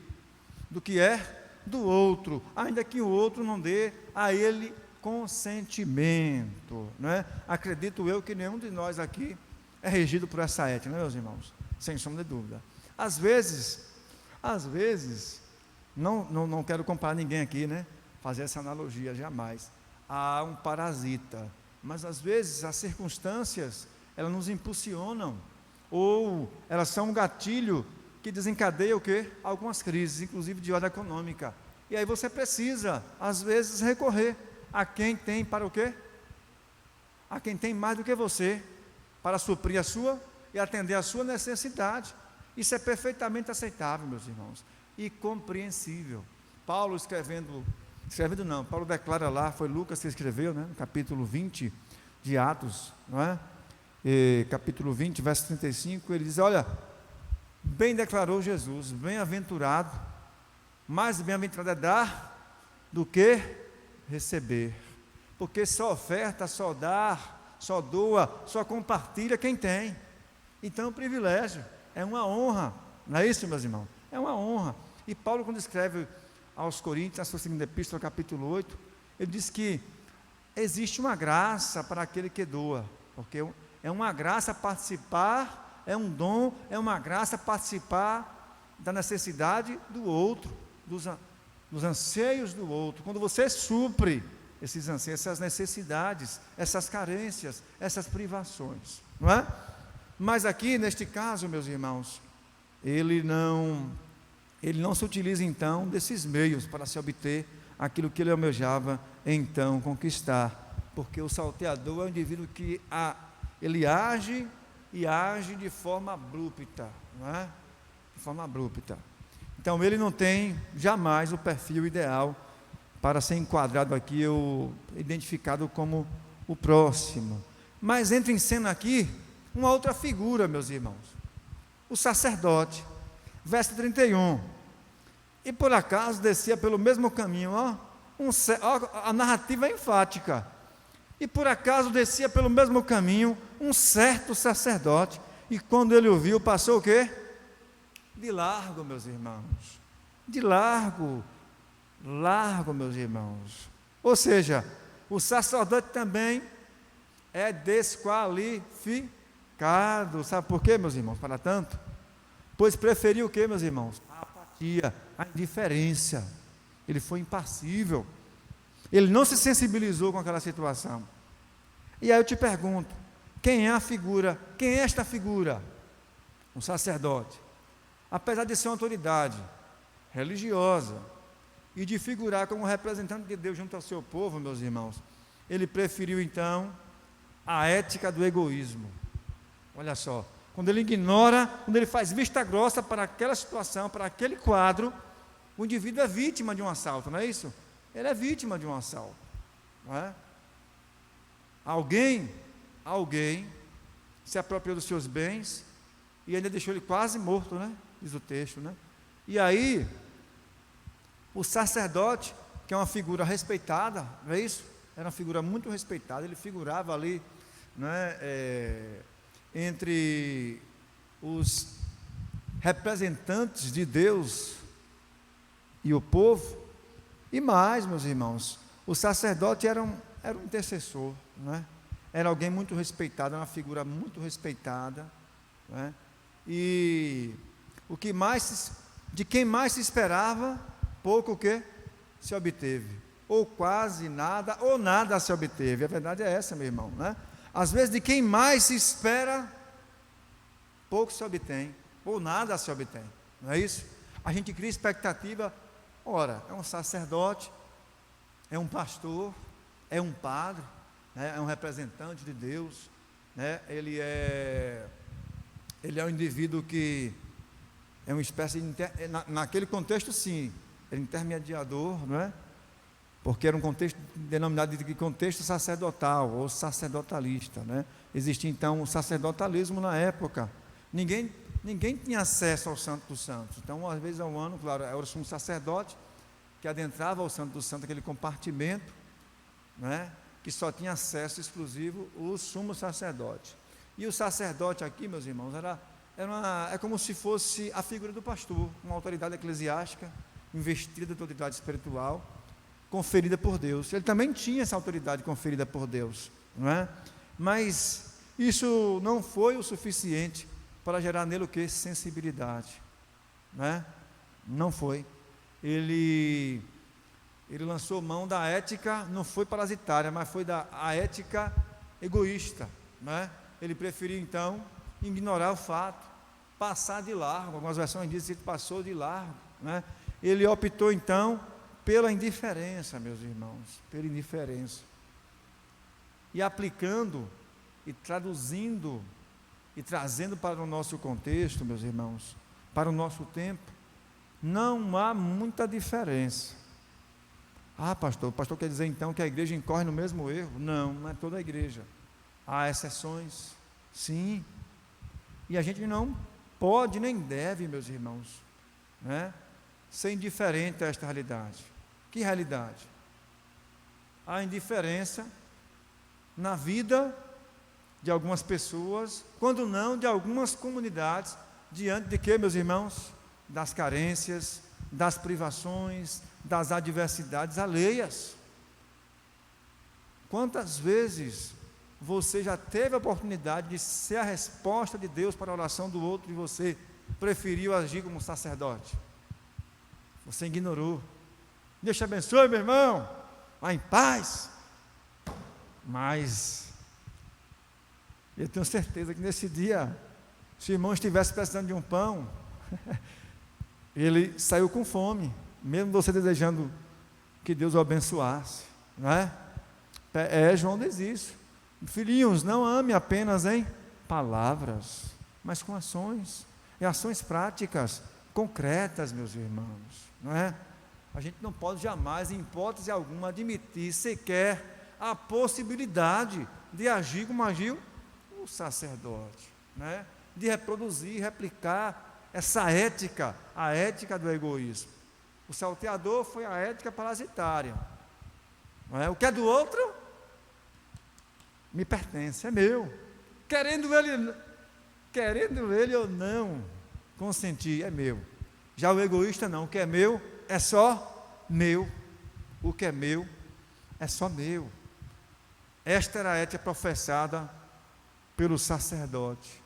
do que é do outro, ainda que o outro não dê a ele consentimento, não é? Acredito eu que nenhum de nós aqui é regido por essa ética, não é, meus irmãos? Sem sombra de dúvida. Às vezes, não quero comparar ninguém aqui, né? Fazer essa analogia, jamais. Há um parasita, mas às vezes as circunstâncias, elas nos impulsionam, ou elas são um gatilho que desencadeia o quê? Algumas crises, inclusive de ordem econômica. E aí você precisa, às vezes, recorrer a quem tem para o quê? A quem tem mais do que você, para suprir a sua e atender a sua necessidade. Isso é perfeitamente aceitável, meus irmãos, e compreensível. Paulo Paulo declara lá, foi Lucas que escreveu, né, no capítulo 20 de Atos, não é? Capítulo 20, verso 35, ele diz, olha, bem declarou Jesus, bem-aventurado, mais bem-aventurado é dar do que receber, porque só oferta, só dá, só doa, só compartilha quem tem. Então é um privilégio, é uma honra, não é isso, meus irmãos? É uma honra. E Paulo, quando escreve aos Coríntios, na sua segunda epístola, capítulo 8, ele diz que existe uma graça para aquele que doa, porque é uma graça participar, é um dom, é uma graça participar da necessidade do outro, dos anseios do outro. Quando você supre esses anseios, essas necessidades, essas carências, essas privações, não é? Mas aqui, neste caso, meus irmãos, ele não se utiliza então desses meios para se obter aquilo que ele almejava então conquistar, porque o salteador é um indivíduo que ele age de forma abrupta, não é? De forma abrupta. Então ele não tem jamais o perfil ideal para ser enquadrado aqui ou identificado como o próximo. Mas entra em cena aqui uma outra figura, meus irmãos, o sacerdote, verso 31, e por acaso descia pelo mesmo caminho, a narrativa é enfática, e por acaso descia pelo mesmo caminho um certo sacerdote, e quando ele o viu, passou o quê? de largo, meus irmãos. De largo, meus irmãos. Ou seja, o sacerdote também é desqualificado. Sabe por quê, meus irmãos? Para tanto, pois preferiu o quê, meus irmãos? A apatia, a indiferença. Ele foi impassível. Ele não se sensibilizou com aquela situação. E aí eu te pergunto, quem é a figura? Quem é esta figura? Um sacerdote. Apesar de ser uma autoridade religiosa e de figurar como representante de Deus junto ao seu povo, meus irmãos, ele preferiu então a ética do egoísmo. Olha só, quando ele ignora, quando ele faz vista grossa para aquela situação, para aquele quadro, o indivíduo é vítima de um assalto, não é isso? Ele é vítima de um assalto, não é? Alguém se apropriou dos seus bens e ainda deixou ele quase morto, né? Diz o texto, né? E aí, o sacerdote, que é uma figura respeitada, não é isso? Era uma figura muito respeitada, ele figurava ali, né, entre os representantes de Deus e o povo. E mais, meus irmãos, o sacerdote era um intercessor, não é? Era alguém muito respeitado, era uma figura muito respeitada, não é? E de quem mais se esperava, pouco o que se obteve, ou quase nada, ou nada se obteve. A verdade é essa, meu irmão, né? Às vezes de quem mais se espera, pouco se obtém, ou nada se obtém, não é isso? A gente cria expectativa. Ora, é um sacerdote, é um pastor, é um padre, né? É um representante de Deus, né? Ele é um indivíduo que é uma espécie de naquele contexto, sim, era intermediador, não é? Porque era um contexto denominado de contexto sacerdotal ou sacerdotalista, né? Existia então o sacerdotalismo na época. Ninguém tinha acesso ao Santo dos Santos. Então, uma vez ao ano, claro, era o sumo sacerdote que adentrava ao Santo dos Santos, aquele compartimento, né? Que só tinha acesso exclusivo o sumo sacerdote. E o sacerdote aqui, meus irmãos, é como se fosse a figura do pastor, uma autoridade eclesiástica, investida de autoridade espiritual, conferida por Deus. Ele também tinha essa autoridade conferida por Deus, não é? Mas isso não foi o suficiente para gerar nele o que? Sensibilidade, não é? Não foi. Ele lançou mão da ética, não foi parasitária, mas foi a ética egoísta, não é? Ele preferiu então ignorar o fato, passar de largo. Algumas versões dizem que ele passou de largo, né? Ele optou então pela indiferença, meus irmãos, pela indiferença. E aplicando, e traduzindo, e trazendo para o nosso contexto, meus irmãos, para o nosso tempo, não há muita diferença. Ah, pastor, o pastor quer dizer então que a igreja incorre no mesmo erro? Não é toda a igreja. Há exceções, sim. E a gente não pode nem deve, meus irmãos, né, ser indiferente a esta realidade. Que realidade? A indiferença na vida de algumas pessoas, quando não de algumas comunidades, diante de quê, meus irmãos? Das carências, das privações, das adversidades alheias. Quantas vezes você já teve a oportunidade de ser a resposta de Deus para a oração do outro e você preferiu agir como sacerdote? Você ignorou. Deus te abençoe, meu irmão, vá em paz. Mas eu tenho certeza que nesse dia, se o irmão estivesse precisando de um pão, ele saiu com fome, mesmo você desejando que Deus o abençoasse, não é? João diz isso. Filhinhos, não ame apenas em palavras, mas com ações, e ações práticas, concretas, meus irmãos, não é? A gente não pode jamais, em hipótese alguma, admitir sequer a possibilidade de agir como agiu o sacerdote, né? De reproduzir, replicar essa ética, a ética do egoísmo. O salteador foi a ética parasitária, não é? O que é do outro me pertence, é meu, querendo ele ou não, consentir, é meu. Já o egoísta não, o que é meu é só meu. O que é meu é só meu. Esta era a ética professada pelo sacerdote.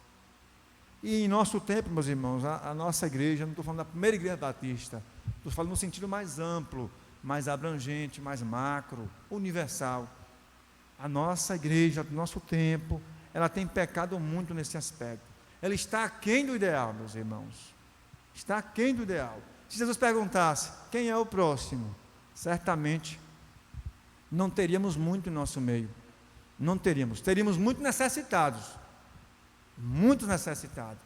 E em nosso tempo, meus irmãos, a nossa igreja, não estou falando da primeira igreja batista, estou falando no sentido mais amplo, mais abrangente, mais macro, universal. A nossa igreja, do nosso tempo, ela tem pecado muito nesse aspecto. Ela está aquém do ideal, meus irmãos. Está aquém do ideal. Se Jesus perguntasse, quem é o próximo? Certamente, não teríamos muito em nosso meio. Não teríamos. Teríamos muito necessitados. Muitos necessitados.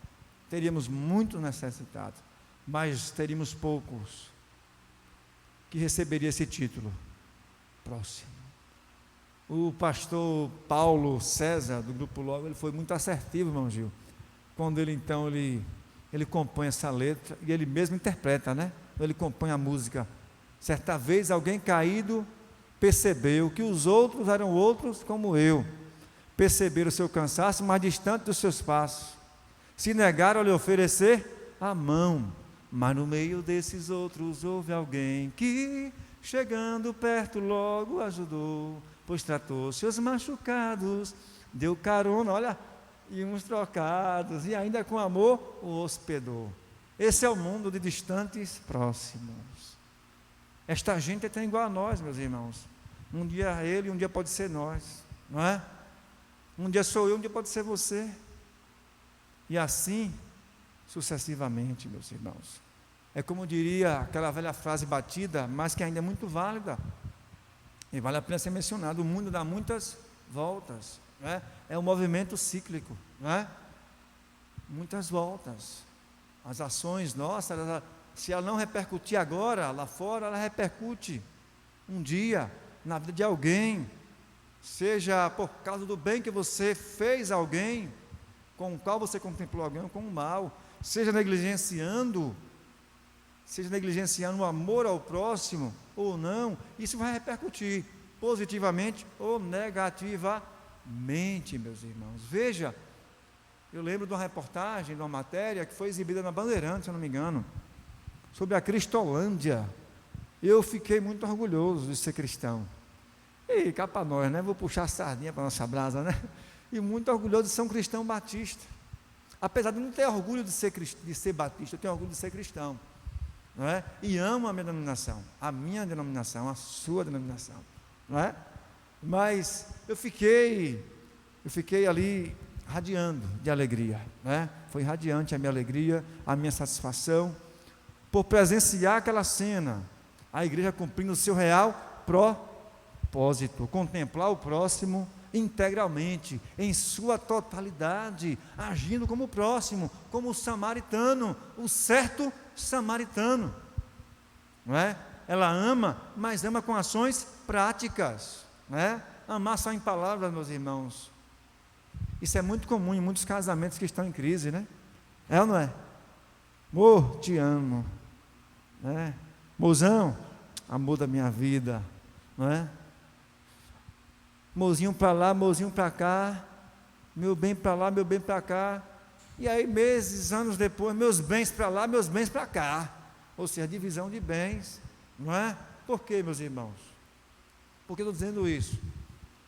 Teríamos muitos necessitados. Mas teríamos poucos que receberiam esse título. Próximo. O pastor Paulo César, do Grupo Logo, ele foi muito assertivo, irmão Gil. Quando ele compõe essa letra, e ele mesmo interpreta, né? Ele compõe a música. Certa vez alguém caído percebeu que os outros eram outros como eu. Perceberam o seu cansaço mais distante dos seus passos. Se negaram a lhe oferecer a mão. Mas no meio desses outros houve alguém que, chegando perto, logo ajudou. Pois tratou seus machucados, deu carona, olha, e uns trocados, e ainda com amor o hospedou. Esse é o mundo de distantes próximos. Esta gente é igual a nós, meus irmãos. Um dia ele, um dia pode ser nós, não é? Um dia sou eu, um dia pode ser você. E assim, sucessivamente, meus irmãos. É como diria aquela velha frase batida, mas que ainda é muito válida. E vale a pena ser mencionado, o mundo dá muitas voltas, não é? É um movimento cíclico, não é? Muitas voltas. As ações nossas, se ela não repercutir agora, lá fora, ela repercute um dia na vida de alguém, seja por causa do bem que você fez a alguém, com o qual você contemplou alguém com o mal, seja negligenciando o amor ao próximo ou não, isso vai repercutir positivamente ou negativamente, meus irmãos. Veja, eu lembro de uma reportagem, de uma matéria que foi exibida na Bandeirantes, se eu não me engano, sobre a Cristolândia. Eu fiquei muito orgulhoso de ser cristão. E cá para nós, né? Vou puxar a sardinha para a nossa brasa, né? E muito orgulhoso de ser um cristão batista. Apesar de não ter orgulho de ser batista, eu tenho orgulho de ser cristão. Não é? E amo a minha denominação, a sua denominação, não é? Mas eu fiquei ali radiando de alegria, não é? Foi radiante a minha alegria, a minha satisfação por presenciar aquela cena, a igreja cumprindo o seu real propósito, contemplar o próximo integralmente, em sua totalidade, agindo como o próximo, como o samaritano, o certo samaritano, não é? Ela ama, mas ama com ações práticas, não é? Amar só em palavras, meus irmãos, isso é muito comum em muitos casamentos que estão em crise, né? É ou não é? Amor, te amo, né? Mozão, amor da minha vida, não é? Mozinho para lá, mozinho para cá, meu bem para lá, meu bem para cá, e aí meses, anos depois, meus bens para lá, meus bens para cá, ou seja, divisão de bens, não é? Por quê, meus irmãos? Por que estou dizendo isso?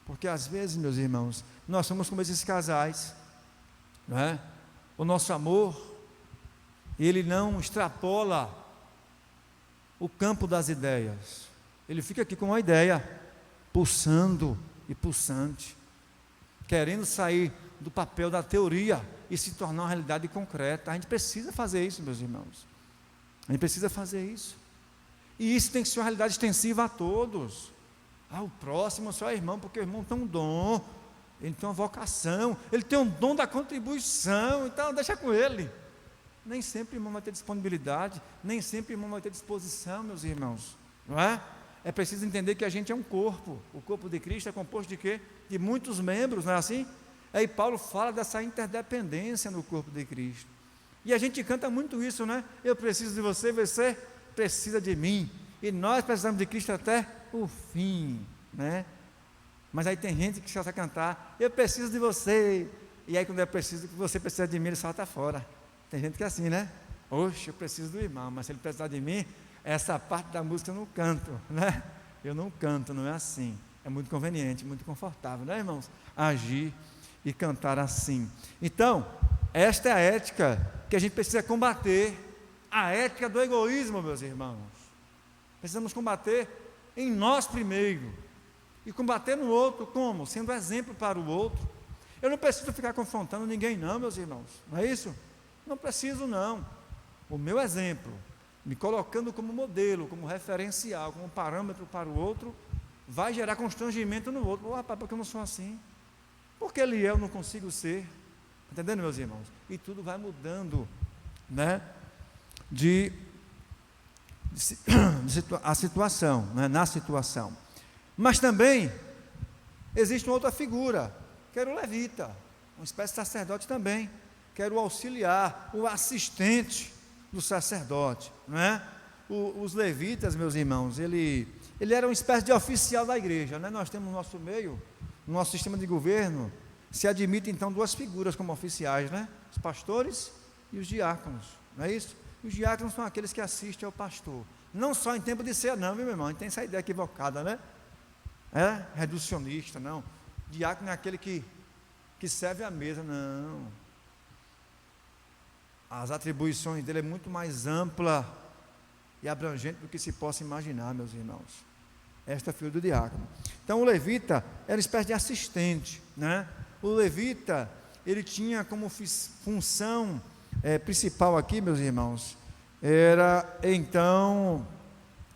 Porque às vezes, meus irmãos, nós somos como esses casais, não é? O nosso amor, ele não extrapola o campo das ideias, ele fica aqui com uma ideia, pulsando e pulsante, querendo sair do papel da teoria e se tornar uma realidade concreta. A gente precisa fazer isso, meus irmãos. A gente precisa fazer isso. E isso tem que ser uma realidade extensiva a todos. O próximo só é irmão, porque o irmão tem um dom, ele tem uma vocação, ele tem um dom da contribuição, então deixa com ele. Nem sempre o irmão vai ter disponibilidade, nem sempre o irmão vai ter disposição, meus irmãos, não é? É preciso entender que a gente é um corpo. O corpo de Cristo é composto de quê? De muitos membros, não é assim? Aí Paulo fala dessa interdependência no corpo de Cristo. E a gente canta muito isso, né? Eu preciso de você, você precisa de mim. E nós precisamos de Cristo até o fim, né? Mas aí tem gente que só sabe cantar, eu preciso de você. E aí quando é preciso que você precisa de mim, ele salta fora. Tem gente que é assim, né? Oxe, eu preciso do irmão, mas se ele precisar de mim, essa parte da música eu não canto, né? Eu não canto, não é assim. É muito conveniente, muito confortável, né, irmãos? Agir e cantar assim. Então, esta é a ética que a gente precisa combater, a ética do egoísmo, meus irmãos. Precisamos combater em nós primeiro, e combater no outro, como? Sendo exemplo para o outro. Eu não preciso ficar confrontando ninguém não, meus irmãos, não é isso? Não preciso não. O meu exemplo, me colocando como modelo, como referencial, como parâmetro para o outro, vai gerar constrangimento no outro. Oh, rapaz, porque eu não sou assim? Porque ele é, eu não consigo ser. Entendendo, meus irmãos? E tudo vai mudando, né? A situação, né? Na situação. Mas também existe uma outra figura, que era o levita, uma espécie de sacerdote também, que era o auxiliar, o assistente do sacerdote, não é? Os levitas, meus irmãos, ele era uma espécie de oficial da igreja, né? Nós temos no nosso meio, no nosso sistema de governo, se admite então duas figuras como oficiais, né? Os pastores e os diáconos, não é isso? Os diáconos são aqueles que assistem ao pastor, não só em tempo de ceia não, meu irmão, a gente tem essa ideia equivocada, né? Reducionista, não. Diácono é aquele que serve à mesa, não. As atribuições dele é muito mais ampla e abrangente do que se possa imaginar, meus irmãos. Esta é a figura do diácono. Então o levita era uma espécie de assistente, né? O levita, ele tinha como função principal aqui, meus irmãos, era então,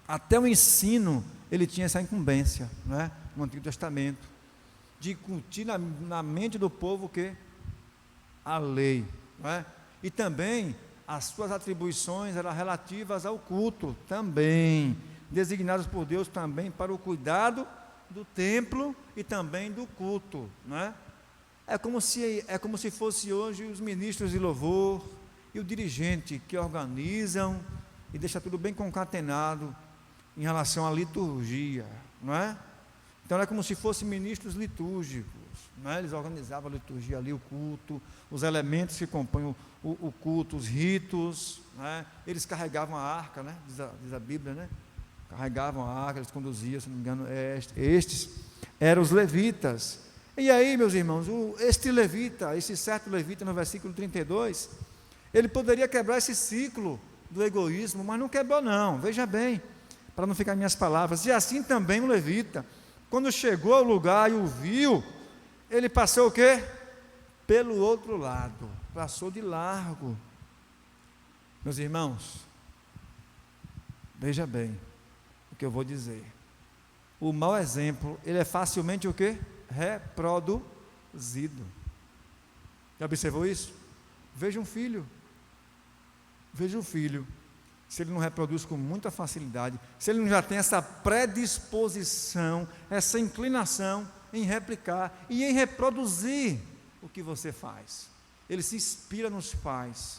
até o ensino, ele tinha essa incumbência, né? No Antigo Testamento, de incutir na mente do povo o quê? A lei, não é? E também as suas atribuições eram relativas ao culto, também, designadas por Deus também para o cuidado do templo e também do culto, não é? É como se fosse hoje os ministros de louvor e o dirigente que organizam e deixa tudo bem concatenado em relação à liturgia, não é? Então é como se fossem ministros litúrgicos, não é? Eles organizavam a liturgia ali, o culto, os elementos que compõem o culto, os ritos, não é? Eles carregavam a arca, né? Diz a Bíblia, né? Carregavam a arca, eles conduziam, se não me engano, estes eram os levitas. E aí, meus irmãos, esse certo levita, no versículo 32, ele poderia quebrar esse ciclo do egoísmo, mas não quebrou não, veja bem, para não ficar minhas palavras. E assim também o levita, quando chegou ao lugar e o viu, ele passou o quê? Pelo outro lado, passou de largo. Meus irmãos, veja bem o que eu vou dizer. O mau exemplo, ele é facilmente o quê? Reproduzido. Já observou isso? Veja um filho, se ele não reproduz com muita facilidade, se ele não já tem essa predisposição, essa inclinação em replicar e em reproduzir o que você faz, ele se inspira nos pais.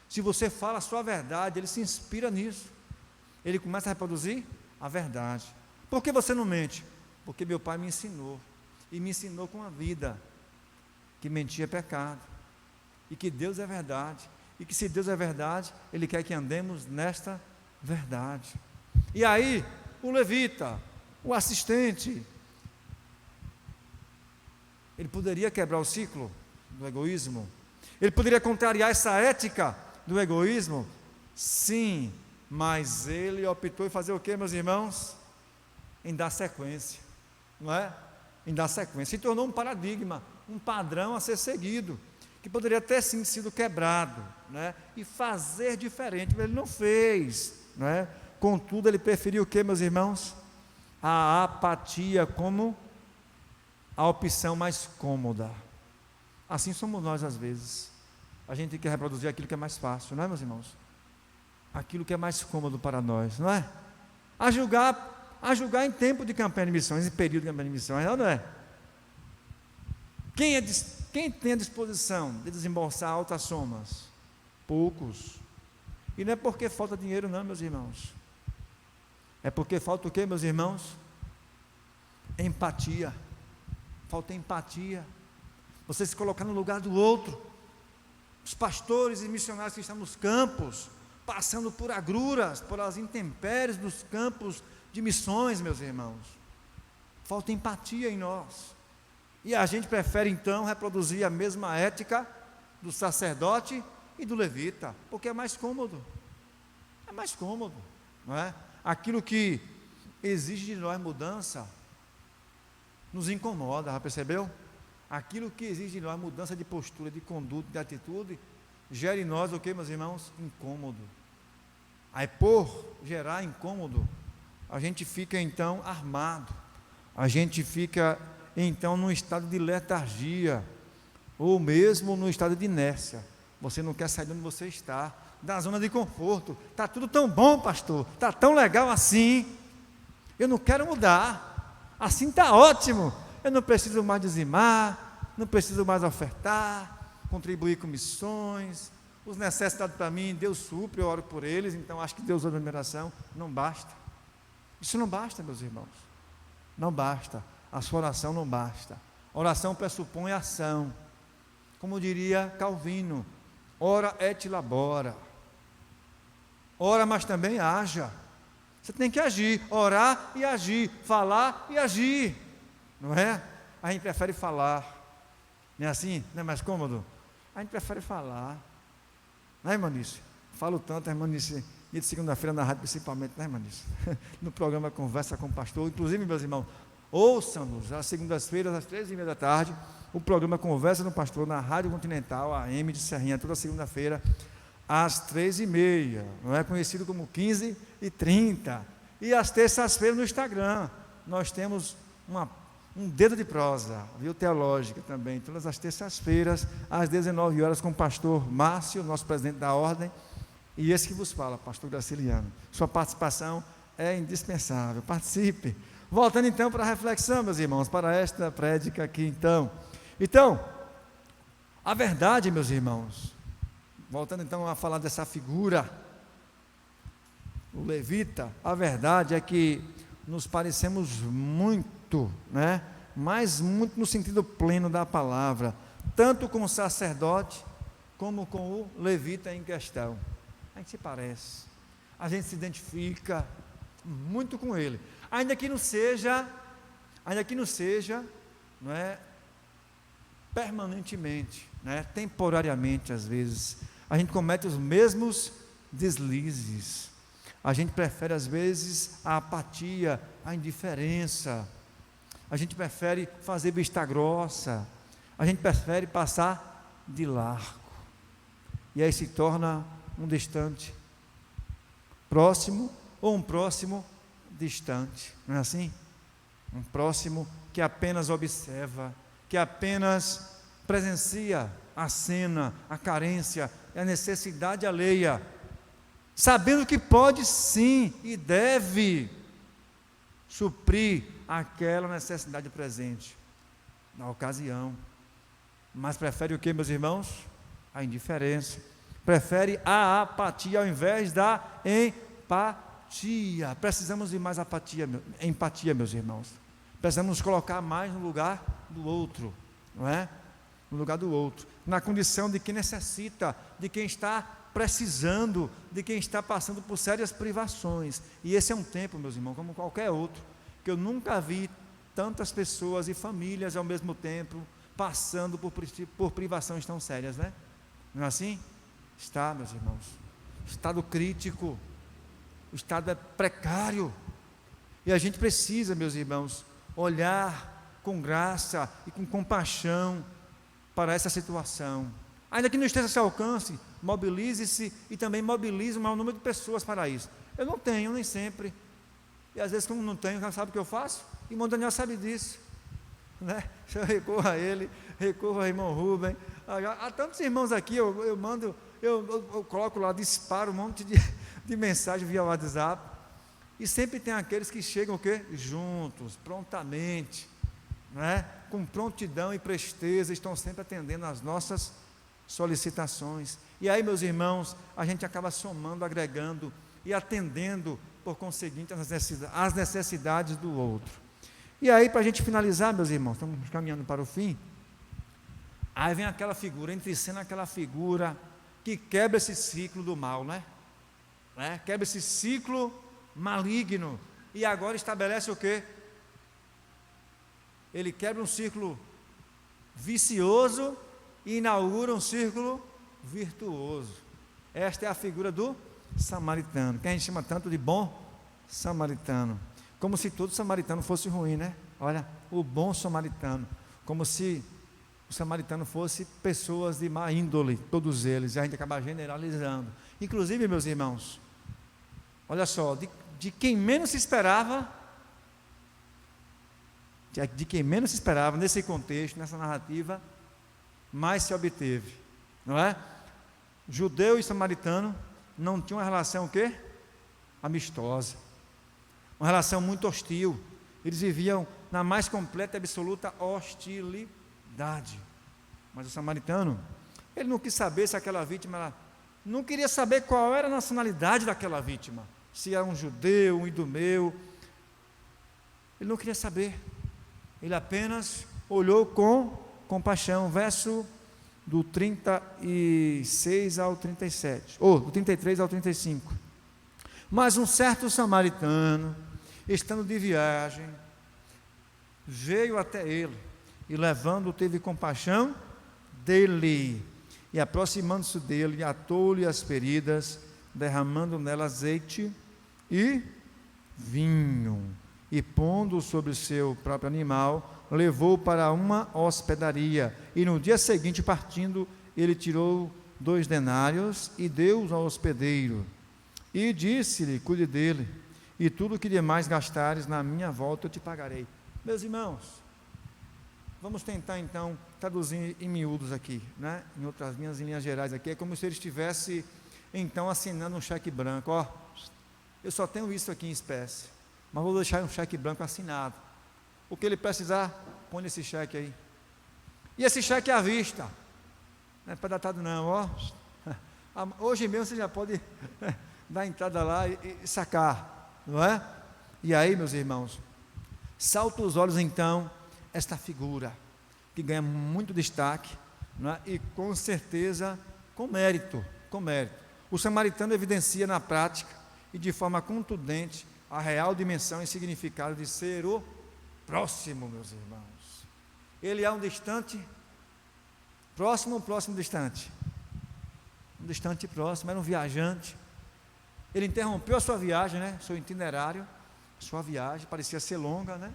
Se você fala a sua verdade, ele se inspira nisso, ele começa a reproduzir a verdade. Por que você não mente? Porque meu pai me ensinou, e me ensinou com a vida, que mentir é pecado, e que Deus é verdade, e que se Deus é verdade, Ele quer que andemos nesta verdade. E aí, o levita, o assistente, ele poderia quebrar o ciclo do egoísmo? Ele poderia contrariar essa ética do egoísmo? Sim, mas ele optou em fazer o que, meus irmãos? Em dar sequência, não é? Em dar sequência, se tornou um paradigma, um padrão a ser seguido, que poderia ter sim sido quebrado, né? E fazer diferente, mas ele não fez, né? Contudo, ele preferiu o que, meus irmãos? A apatia como a opção mais cômoda. Assim somos nós às vezes, a gente quer reproduzir aquilo que é mais fácil, não é, meus irmãos? Aquilo que é mais cômodo para nós, não é? A julgar em tempo de campanha de missões, em período de campanha de missões, não é? Quem tem a disposição de desembolsar altas somas? Poucos. E não é porque falta dinheiro não, meus irmãos. É porque falta o quê, meus irmãos? Empatia. Falta empatia. Você se colocar no lugar do outro. Os pastores e missionários que estão nos campos, passando por agruras, por as intempéries dos campos de missões, meus irmãos. Falta empatia em nós. E a gente prefere então reproduzir a mesma ética do sacerdote e do levita, porque é mais cômodo. É mais cômodo, não é? Aquilo que exige de nós mudança nos incomoda, já percebeu? Aquilo que exige de nós mudança de postura, de conduta, de atitude, gera em nós o que, meus irmãos? Incômodo. Aí por gerar incômodo, a gente fica então armado, a gente fica então num estado de letargia, ou mesmo num estado de inércia. Você não quer sair de onde você está, da zona de conforto. Está tudo tão bom, pastor, está tão legal assim, eu não quero mudar, assim está ótimo, eu não preciso mais dizimar, não preciso mais ofertar, contribuir com missões, os necessitados para mim, Deus supre, eu oro por eles, então acho que Deus ouve a minha oração. Não basta, isso não basta, meus irmãos, não basta, a sua oração não basta. A oração pressupõe ação, como diria Calvino, ora et labora, ora mas também haja. Você tem que agir, orar e agir, falar e agir, não é? A gente prefere falar, não é assim? Não é mais cômodo? A gente prefere falar, não é, irmã Nícia? Falo tanto, irmã Nícia, dia de segunda-feira na rádio principalmente, não é, irmã Nícia? No programa Conversa com o Pastor, inclusive, meus irmãos, ouçam-nos às segundas-feiras, às 13h30 da tarde, o programa Conversa com o Pastor na Rádio Continental, AM de Serrinha, toda segunda-feira, às 13h30, não é? Conhecido como 15h30, e às terças-feiras no Instagram, nós temos um dedo de prosa, viu, teológica também, todas as terças-feiras, às 19 horas, com o pastor Márcio, nosso presidente da ordem, e esse que vos fala, pastor Graciliano. Sua participação é indispensável, participe. Voltando então para a reflexão, meus irmãos, para esta prédica aqui então. Então, a verdade, meus irmãos, voltando então a falar dessa figura, o levita, a verdade é que nos parecemos muito, né? Mas muito no sentido pleno da palavra, tanto com o sacerdote, como com o levita em questão. A gente se parece, a gente se identifica muito com ele, ainda que não seja, não é, permanentemente, né? Temporariamente às vezes, a gente comete os mesmos deslizes, a gente prefere às vezes a apatia, a indiferença, a gente prefere fazer vista grossa, a gente prefere passar de largo, e aí se torna um distante próximo, ou um próximo distante, não é assim? Um próximo que apenas observa, que apenas presencia a cena, a carência, a necessidade alheia, sabendo que pode sim e deve suprir aquela necessidade presente na ocasião, mas prefere o que, meus irmãos? A indiferença, prefere a apatia ao invés da empatia. Precisamos de mais empatia, meus irmãos. Precisamos nos colocar mais no lugar do outro, não é? No lugar do outro, na condição de quem necessita, de quem está precisando, de quem está passando por sérias privações. E esse é um tempo, meus irmãos, como qualquer outro, que eu nunca vi tantas pessoas e famílias ao mesmo tempo passando por privações tão sérias, né? Não é assim? Está, meus irmãos, estado crítico, o estado é precário, e a gente precisa, meus irmãos, olhar com graça e com compaixão para essa situação, ainda que não esteja ao seu alcance, mobilize-se e também mobilize o maior número de pessoas para isso. Eu não tenho, nem sempre, e às vezes como não tenho, sabe o que eu faço? E o irmão Daniel sabe disso, né? Eu recorro a ele, recorro ao irmão Rubem, há tantos irmãos aqui, eu coloco lá, disparo um monte de mensagem via WhatsApp, e sempre tem aqueles que chegam o quê? Juntos, prontamente, né? Com prontidão e presteza, estão sempre atendendo às nossas solicitações, e aí, meus irmãos, a gente acaba somando, agregando e atendendo, por conseguinte, as necessidades do outro. E aí, para a gente finalizar, meus irmãos, estamos caminhando para o fim, aí vem aquela figura, entre cena aquela figura que quebra esse ciclo do mal, né? né? Quebra esse ciclo maligno e agora estabelece o quê? Ele quebra um círculo vicioso e inaugura um círculo virtuoso. Esta é a figura do samaritano, que a gente chama tanto de bom samaritano, como se todo samaritano fosse ruim, né? Olha, o bom samaritano, como se o samaritano fosse pessoas de má índole, todos eles, e a gente acaba generalizando. Inclusive, meus irmãos, olha só, de quem menos se esperava, de quem menos se esperava nesse contexto, nessa narrativa, mais se obteve, não é? Judeu e samaritano não tinham uma relação o quê? Amistosa, uma relação muito hostil. Eles viviam na mais completa e absoluta hostilidade. Mas o samaritano, ele não quis saber se aquela vítima, não queria saber qual era a nacionalidade daquela vítima, se era um judeu, um idumeu, ele não queria saber. Ele apenas olhou com compaixão. Verso do 36 ao 37, ou do 33 ao 35. Mas um certo samaritano, estando de viagem, veio até ele, e levando, teve compaixão dele, e aproximando-se dele, atou-lhe as feridas, derramando nela azeite e vinho, e pondo sobre o seu próprio animal, levou para uma hospedaria, e no dia seguinte, partindo, ele tirou 2 denários e deu-os ao hospedeiro, e disse-lhe: cuide dele, e tudo que demais gastares na minha volta eu te pagarei. Meus irmãos, vamos tentar então traduzir em miúdos aqui, né? Em outras linhas gerais aqui, é como se ele estivesse então assinando um cheque branco. Ó, eu só tenho isso aqui em espécie, mas vou deixar um cheque branco assinado. O que ele precisar, põe esse cheque aí. E esse cheque é à vista, não é pré-datado não, ó. Hoje mesmo você já pode dar entrada lá e sacar, não é? E aí, meus irmãos, salta os olhos então esta figura, que ganha muito destaque, não é? E com certeza com mérito. O samaritano evidencia na prática e de forma contundente a real dimensão e significado de ser o próximo, meus irmãos. Ele é um distante, próximo, distante. Um distante próximo, era um viajante. Ele interrompeu a sua viagem, né? Seu itinerário, sua viagem, parecia ser longa, né?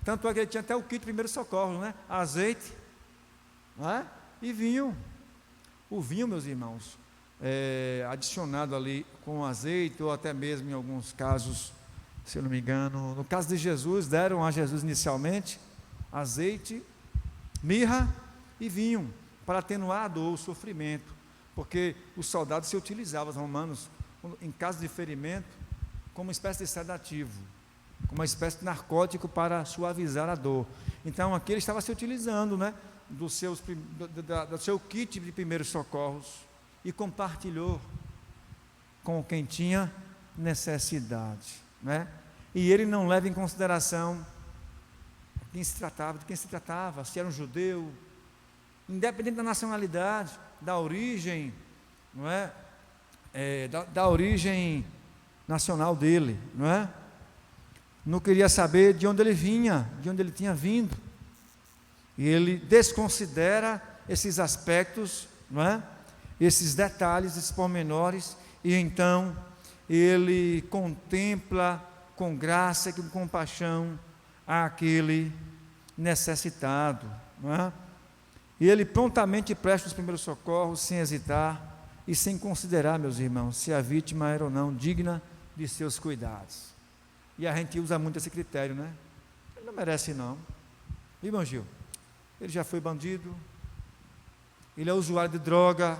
Tanto é que ele tinha até o kit de primeiro socorro, né? Azeite, não é? E vinho. O vinho, meus irmãos, adicionado ali com azeite, ou até mesmo em alguns casos, se eu não me engano, no caso de Jesus, deram a Jesus inicialmente azeite, mirra e vinho, para atenuar a dor, o sofrimento, porque os soldados se utilizavam, os romanos, em caso de ferimento, como uma espécie de sedativo, como uma espécie de narcótico para suavizar a dor. Então aqui ele estava se utilizando, né, do seu kit de primeiros socorros, e compartilhou com quem tinha necessidade, né? E ele não leva em consideração de quem se tratava, se era um judeu, independente da nacionalidade, da origem, não é? Da origem nacional dele, não é? Não queria saber de onde ele vinha, de onde ele tinha vindo, e ele desconsidera esses aspectos, não é? Esses detalhes, esses pormenores, e então ele contempla com graça e com compaixão aquele necessitado, não é? E ele prontamente presta os primeiros socorros, sem hesitar e sem considerar, meus irmãos, se a vítima era ou não digna de seus cuidados. E a gente usa muito esse critério, né? Ele não merece não. Irmão Gil, ele já foi bandido, ele é usuário de droga,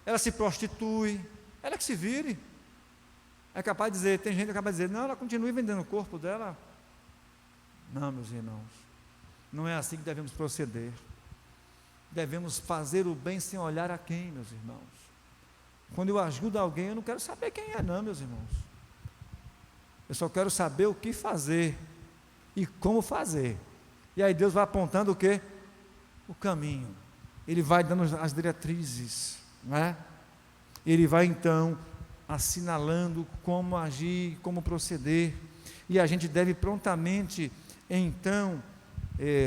ela se prostitui, ela que se vire. É capaz de dizer, tem gente que é capaz de dizer, não, ela continue vendendo o corpo dela. Não, meus irmãos, não é assim que devemos proceder. Devemos fazer o bem sem olhar a quem, meus irmãos. Quando eu ajudo alguém, eu não quero saber quem é não, meus irmãos. Eu só quero saber o que fazer e como fazer. E aí Deus vai apontando o quê? O caminho. Ele vai dando as diretrizes, não é? Ele vai então assinalando como agir, como proceder, e a gente deve prontamente, então,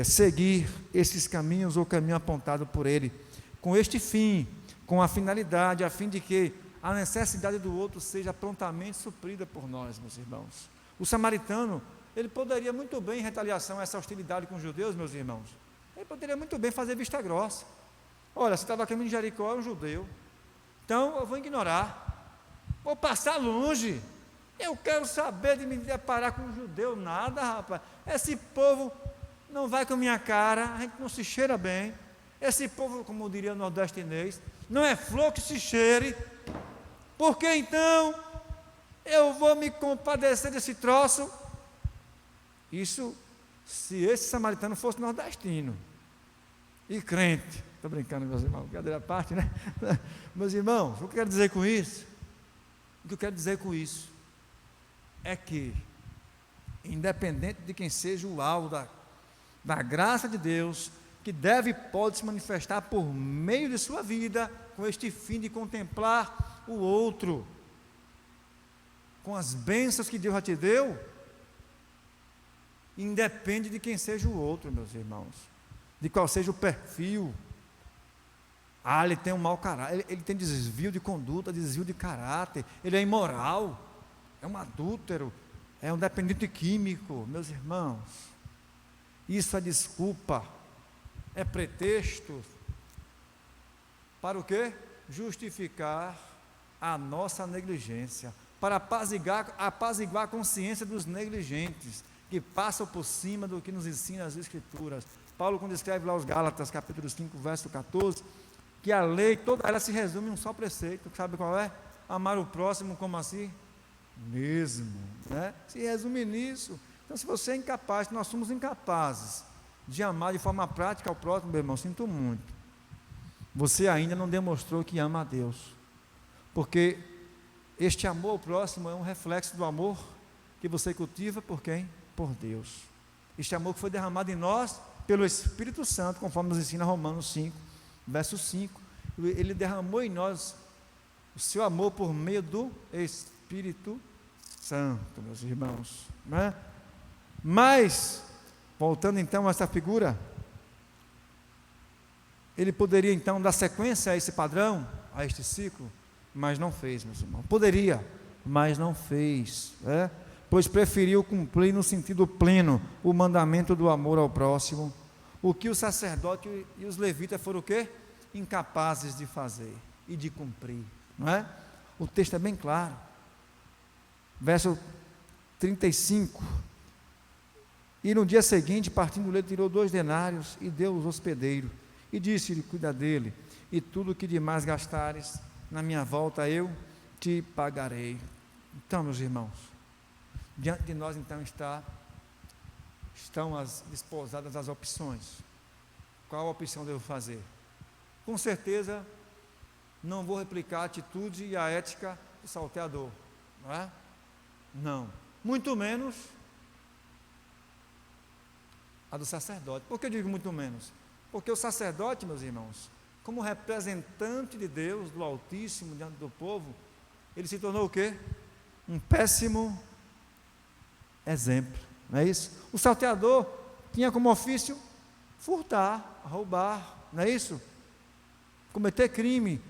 seguir esses caminhos ou caminho apontado por Ele, com este fim, com a finalidade, a fim de que a necessidade do outro seja prontamente suprida por nós, meus irmãos. O samaritano, ele poderia muito bem, em retaliação a essa hostilidade com os judeus, meus irmãos, ele poderia muito bem fazer vista grossa. Olha, você estava caminho de Jericó, é um judeu, então eu vou ignorar, vou passar longe. Eu quero saber de me deparar com um judeu, nada, rapaz. Esse povo não vai com a minha cara, a gente não se cheira bem. Esse povo, como diria o nordestinês, não é flor que se cheire. Por que então eu vou me compadecer desse troço? Isso, se esse samaritano fosse nordestino e crente. Estou brincando, meus irmãos, brincadeira à parte, né? Meus irmãos, o que eu quero dizer com isso? O que eu quero dizer com isso é que, independente de quem seja o alvo da graça de Deus, que deve e pode se manifestar por meio de sua vida, com este fim de contemplar o outro, com as bênçãos que Deus já te deu, independe de quem seja o outro, meus irmãos, de qual seja o perfil. Ele tem um mau caráter, ele tem desvio de conduta, desvio de caráter, ele é imoral, é um adúltero, é um dependente químico. Meus irmãos, isso é desculpa, é pretexto para o quê? Justificar a nossa negligência, para apaziguar a consciência dos negligentes, que passam por cima do que nos ensina as Escrituras. Paulo, quando escreve lá aos Gálatas, capítulo 5, verso 14, que a lei, toda ela se resume em um só preceito, sabe qual é? Amar o próximo como assim? Mesmo, né? Se resume nisso. Então, se você é incapaz, se nós somos incapazes de amar de forma prática ao próximo, meu irmão, sinto muito, você ainda não demonstrou que ama a Deus, porque este amor ao próximo é um reflexo do amor que você cultiva por quem? Por Deus. Este amor que foi derramado em nós pelo Espírito Santo, conforme nos ensina Romanos 5, verso 5, ele derramou em nós o seu amor por meio do Espírito Santo, meus irmãos, né? Mas, voltando então a essa figura, ele poderia então dar sequência a esse padrão, a este ciclo, mas não fez, meus irmãos. Poderia, mas não fez, né? Pois preferiu cumprir no sentido pleno o mandamento do amor ao próximo, o que o sacerdote e os levitas foram o quê? Incapazes de fazer e de cumprir, não é? O texto é bem claro, verso 35, e no dia seguinte, partindo ele, tirou 2 denários e deu aos hospedeiros, e disse-lhe, cuida dele, e tudo o que demais gastares, na minha volta eu te pagarei. Então, meus irmãos, diante de nós então estão disposadas as opções. Qual opção devo fazer? Com certeza, não vou replicar a atitude e a ética do salteador, não é? Não, muito menos a do sacerdote. Por que eu digo muito menos? Porque o sacerdote, meus irmãos, como representante de Deus, do Altíssimo, diante do povo, ele se tornou o quê? Um péssimo exemplo, não é isso? O salteador tinha como ofício furtar, roubar, não é isso? Cometer crime,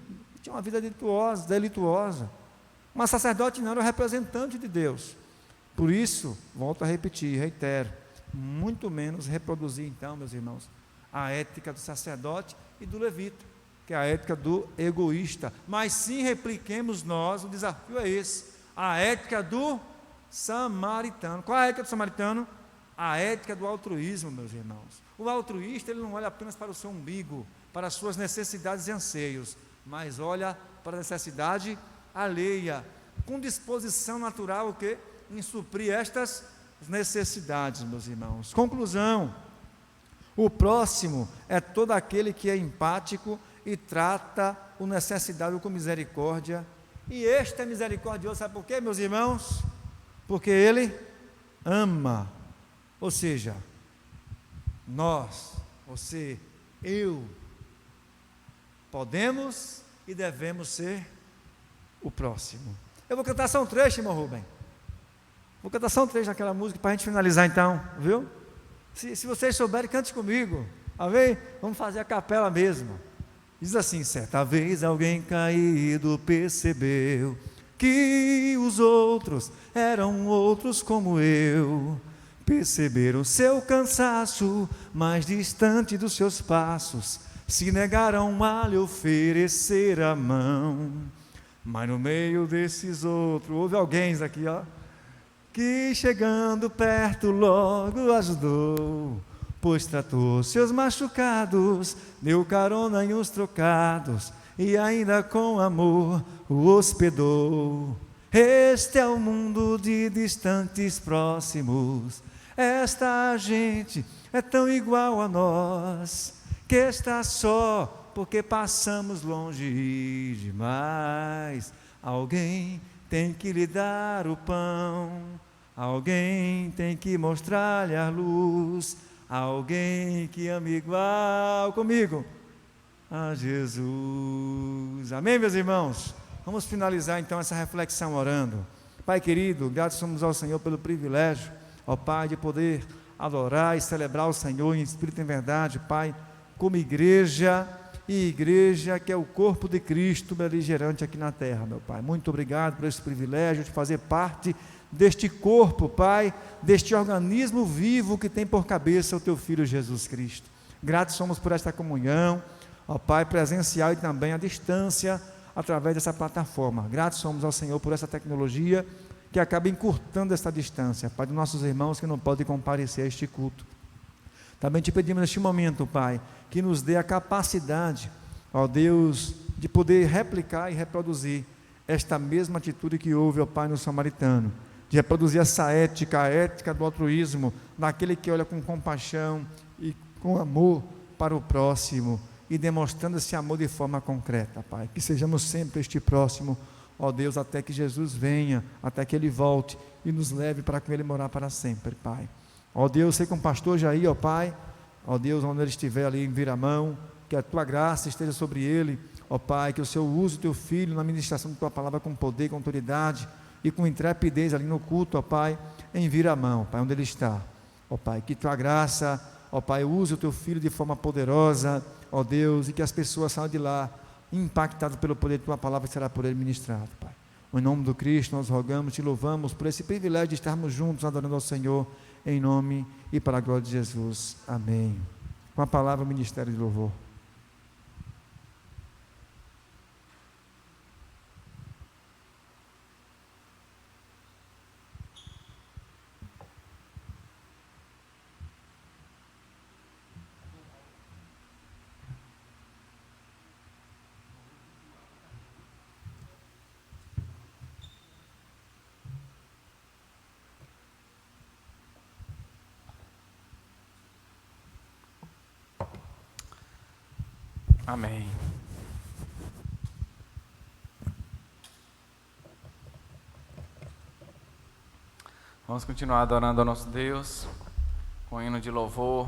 tinha uma vida delituosa. Mas sacerdote não, era o representante de Deus. Por isso, volto a repetir, reitero, muito menos reproduzir então, meus irmãos, a ética do sacerdote e do levita, que é a ética do egoísta, mas sim repliquemos nós, o desafio é esse, a ética do samaritano. Qual é a ética do samaritano? A ética do altruísmo, meus irmãos. O altruísta, ele não olha apenas para o seu umbigo, para as suas necessidades e anseios, mas olha para a necessidade alheia, com disposição natural, o quê? Em suprir estas necessidades, meus irmãos. Conclusão: o próximo é todo aquele que é empático e trata o necessitado com misericórdia. E este é misericordioso, sabe por quê, meus irmãos? Porque ele ama. Ou seja, nós, você, eu, podemos e devemos ser o próximo. Eu vou cantar só um trecho, irmão Rubem. Vou cantar só um trecho daquela música para a gente finalizar então, viu? Se vocês souberem, cante comigo. Amém? Vamos fazer a capela mesmo. Diz assim: certa vez alguém caído percebeu que os outros eram outros como eu. Perceberam seu cansaço mais distante dos seus passos, se negaram a lhe oferecer a mão. Mas no meio desses outros, houve alguém aqui, ó, que chegando perto logo ajudou, pois tratou seus machucados, deu carona em uns trocados, e ainda com amor o hospedou. Este é o mundo de distantes próximos, esta gente é tão igual a nós, que está só porque passamos longe demais. Alguém tem que lhe dar o pão, alguém tem que mostrar-lhe a luz, alguém que ama igual comigo a Jesus. Amém, meus irmãos? Vamos finalizar então essa reflexão orando. Pai querido, gratos somos ao Senhor pelo privilégio, ó Pai, de poder adorar e celebrar o Senhor em espírito e em verdade, Pai, como igreja, e igreja que é o corpo de Cristo beligerante aqui na terra, meu Pai. Muito obrigado por esse privilégio de fazer parte deste corpo, Pai, deste organismo vivo que tem por cabeça o Teu Filho Jesus Cristo. Gratos somos por esta comunhão, ó Pai, presencial e também à distância, através dessa plataforma. Gratos somos ao Senhor por essa tecnologia que acaba encurtando essa distância, Pai, dos nossos irmãos que não podem comparecer a este culto. Também te pedimos neste momento, Pai, que nos dê a capacidade, ó Deus, de poder replicar e reproduzir esta mesma atitude que houve, ó Pai, no samaritano, de reproduzir essa ética, a ética do altruísmo, daquele que olha com compaixão e com amor para o próximo, e demonstrando esse amor de forma concreta, Pai, que sejamos sempre este próximo, ó Deus, até que Jesus venha, até que Ele volte e nos leve para com Ele morar para sempre, Pai. Ó Deus, sei com o pastor Jair, ó Pai, ó Deus, onde ele estiver ali em Viramão, que a Tua graça esteja sobre ele, ó Pai, que o Senhor use o Teu Filho na ministração da Tua palavra com poder, com autoridade e com intrepidez ali no culto, ó Pai, em Viramão, Pai, onde ele está, ó Pai, que Tua graça, ó Pai, use o Teu Filho de forma poderosa, ó Deus, e que as pessoas saiam de lá impactadas pelo poder de Tua palavra que será por ele ministrado, Pai. Em nome do Cristo nós rogamos, Te louvamos por esse privilégio de estarmos juntos adorando ao Senhor, em nome e para a glória de Jesus. Amém. Com a palavra, o ministério de louvor. Amém. Vamos continuar adorando ao nosso Deus, com um hino de louvor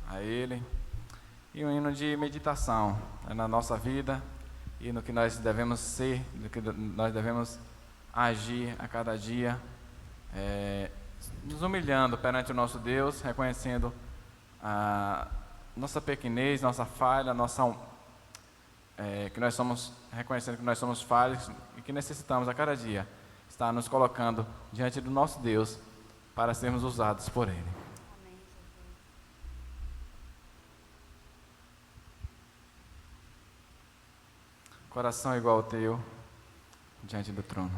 a Ele e um hino de meditação na nossa vida e no que nós devemos ser, no que nós devemos agir a cada dia, nos humilhando perante o nosso Deus, reconhecendo a nossa pequenez, nossa falha, que nós somos, reconhecendo que nós somos falhos e que necessitamos a cada dia estar nos colocando diante do nosso Deus para sermos usados por Ele. Coração igual ao teu, diante do trono.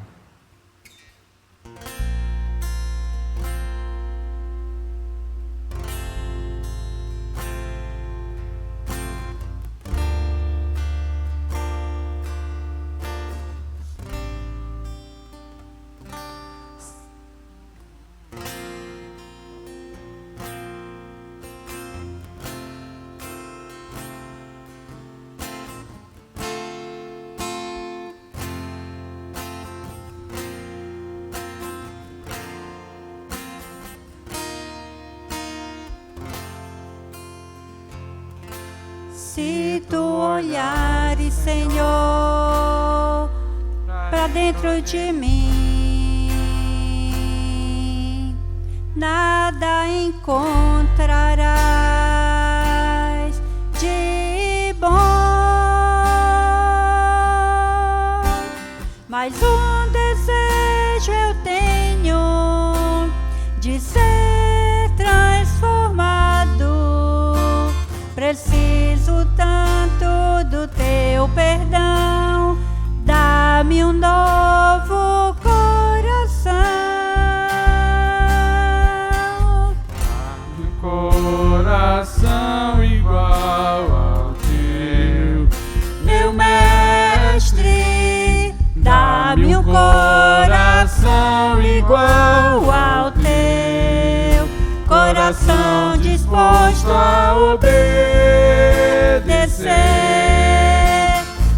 Se tu olhares, Senhor, para dentro dentro de mim, nada encontrarás de bom, mas um desejo eu tenho de ser transformado. Preciso tanto do teu perdão, dá-me um novo coração. Dá-me um coração igual ao teu, Meu mestre, dá-me um coração igual ao teu, coração disposto a obedecer,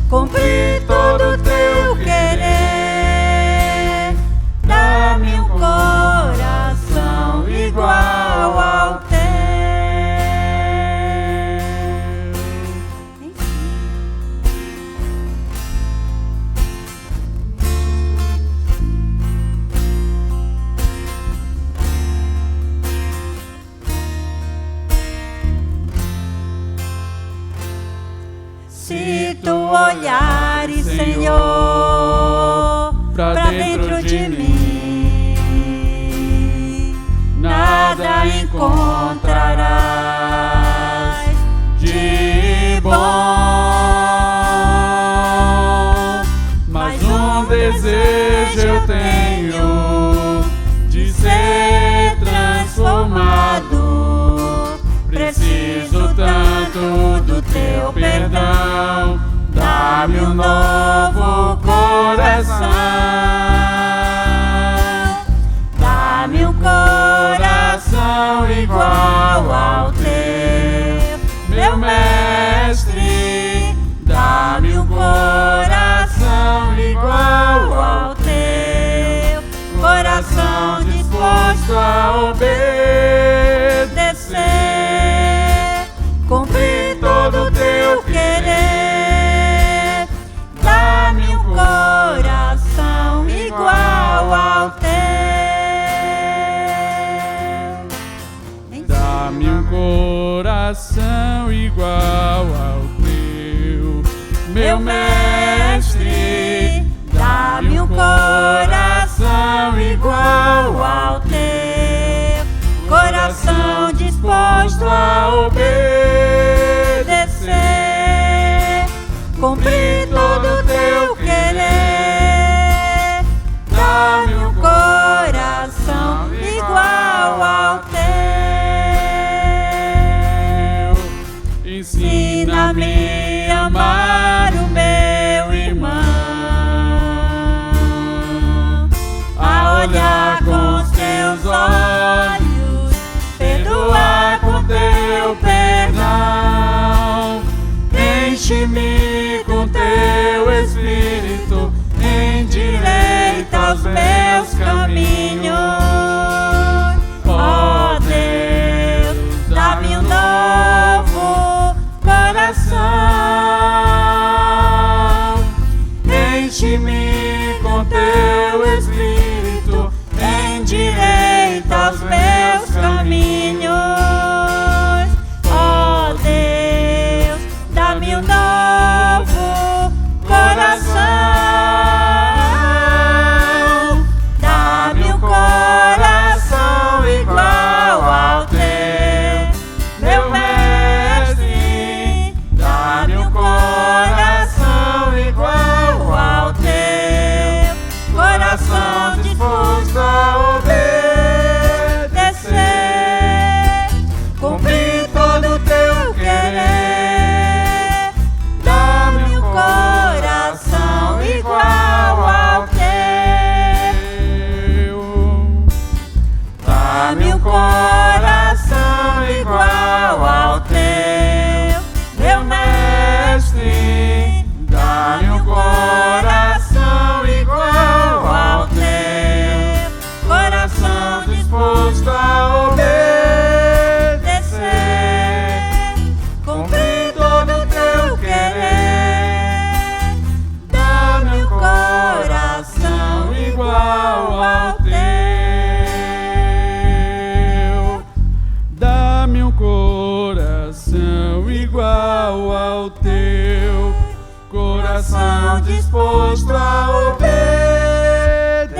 cumprir todo o teu querer. Dá-me um coração igual ao teu. Se tu olhares, Senhor, pra dentro de mim, nada encontrarás de bom, mas um desejo eu tenho de ser transformado. Preciso tanto do teu perdão, dá-me um novo coração. Dá-me um coração igual ao teu, meu mestre. Dá-me um coração igual ao teu, coração disposto a obedecer, cumprir todo o teu querer. Dá-me um coração igual ao teu. Dá-me um coração igual ao teu, Meu mestre, dá-me um coração igual ao teu, coração disposto a obedecer, cumprir todo o teu querer. Dá-me um coração igual ao teu. Ensina-me a amar o meu irmão, a olhar com os teus olhos, perdoar com teu perdão. Enche-me com teu espírito, endireita os meus caminhos. Ó Deus, dá-me um novo coração. Enche-me com teu espírito, endireita os meus caminhos. Ó Deus, dá-me um novo coração. Dá-me um coração igual ao teu, meu mestre. Dá-me um coração igual ao teu, coração disposto a obedecer, cumprir todo o teu querer. Dá-me um coração igual ao teu. Dá-me um coração igual ao teu, meu mestre. Dá-me um coração igual ao teu, coração disposto a obedecer, cumprir todo o teu querer. Dá-me um coração coração disposto a obedecer.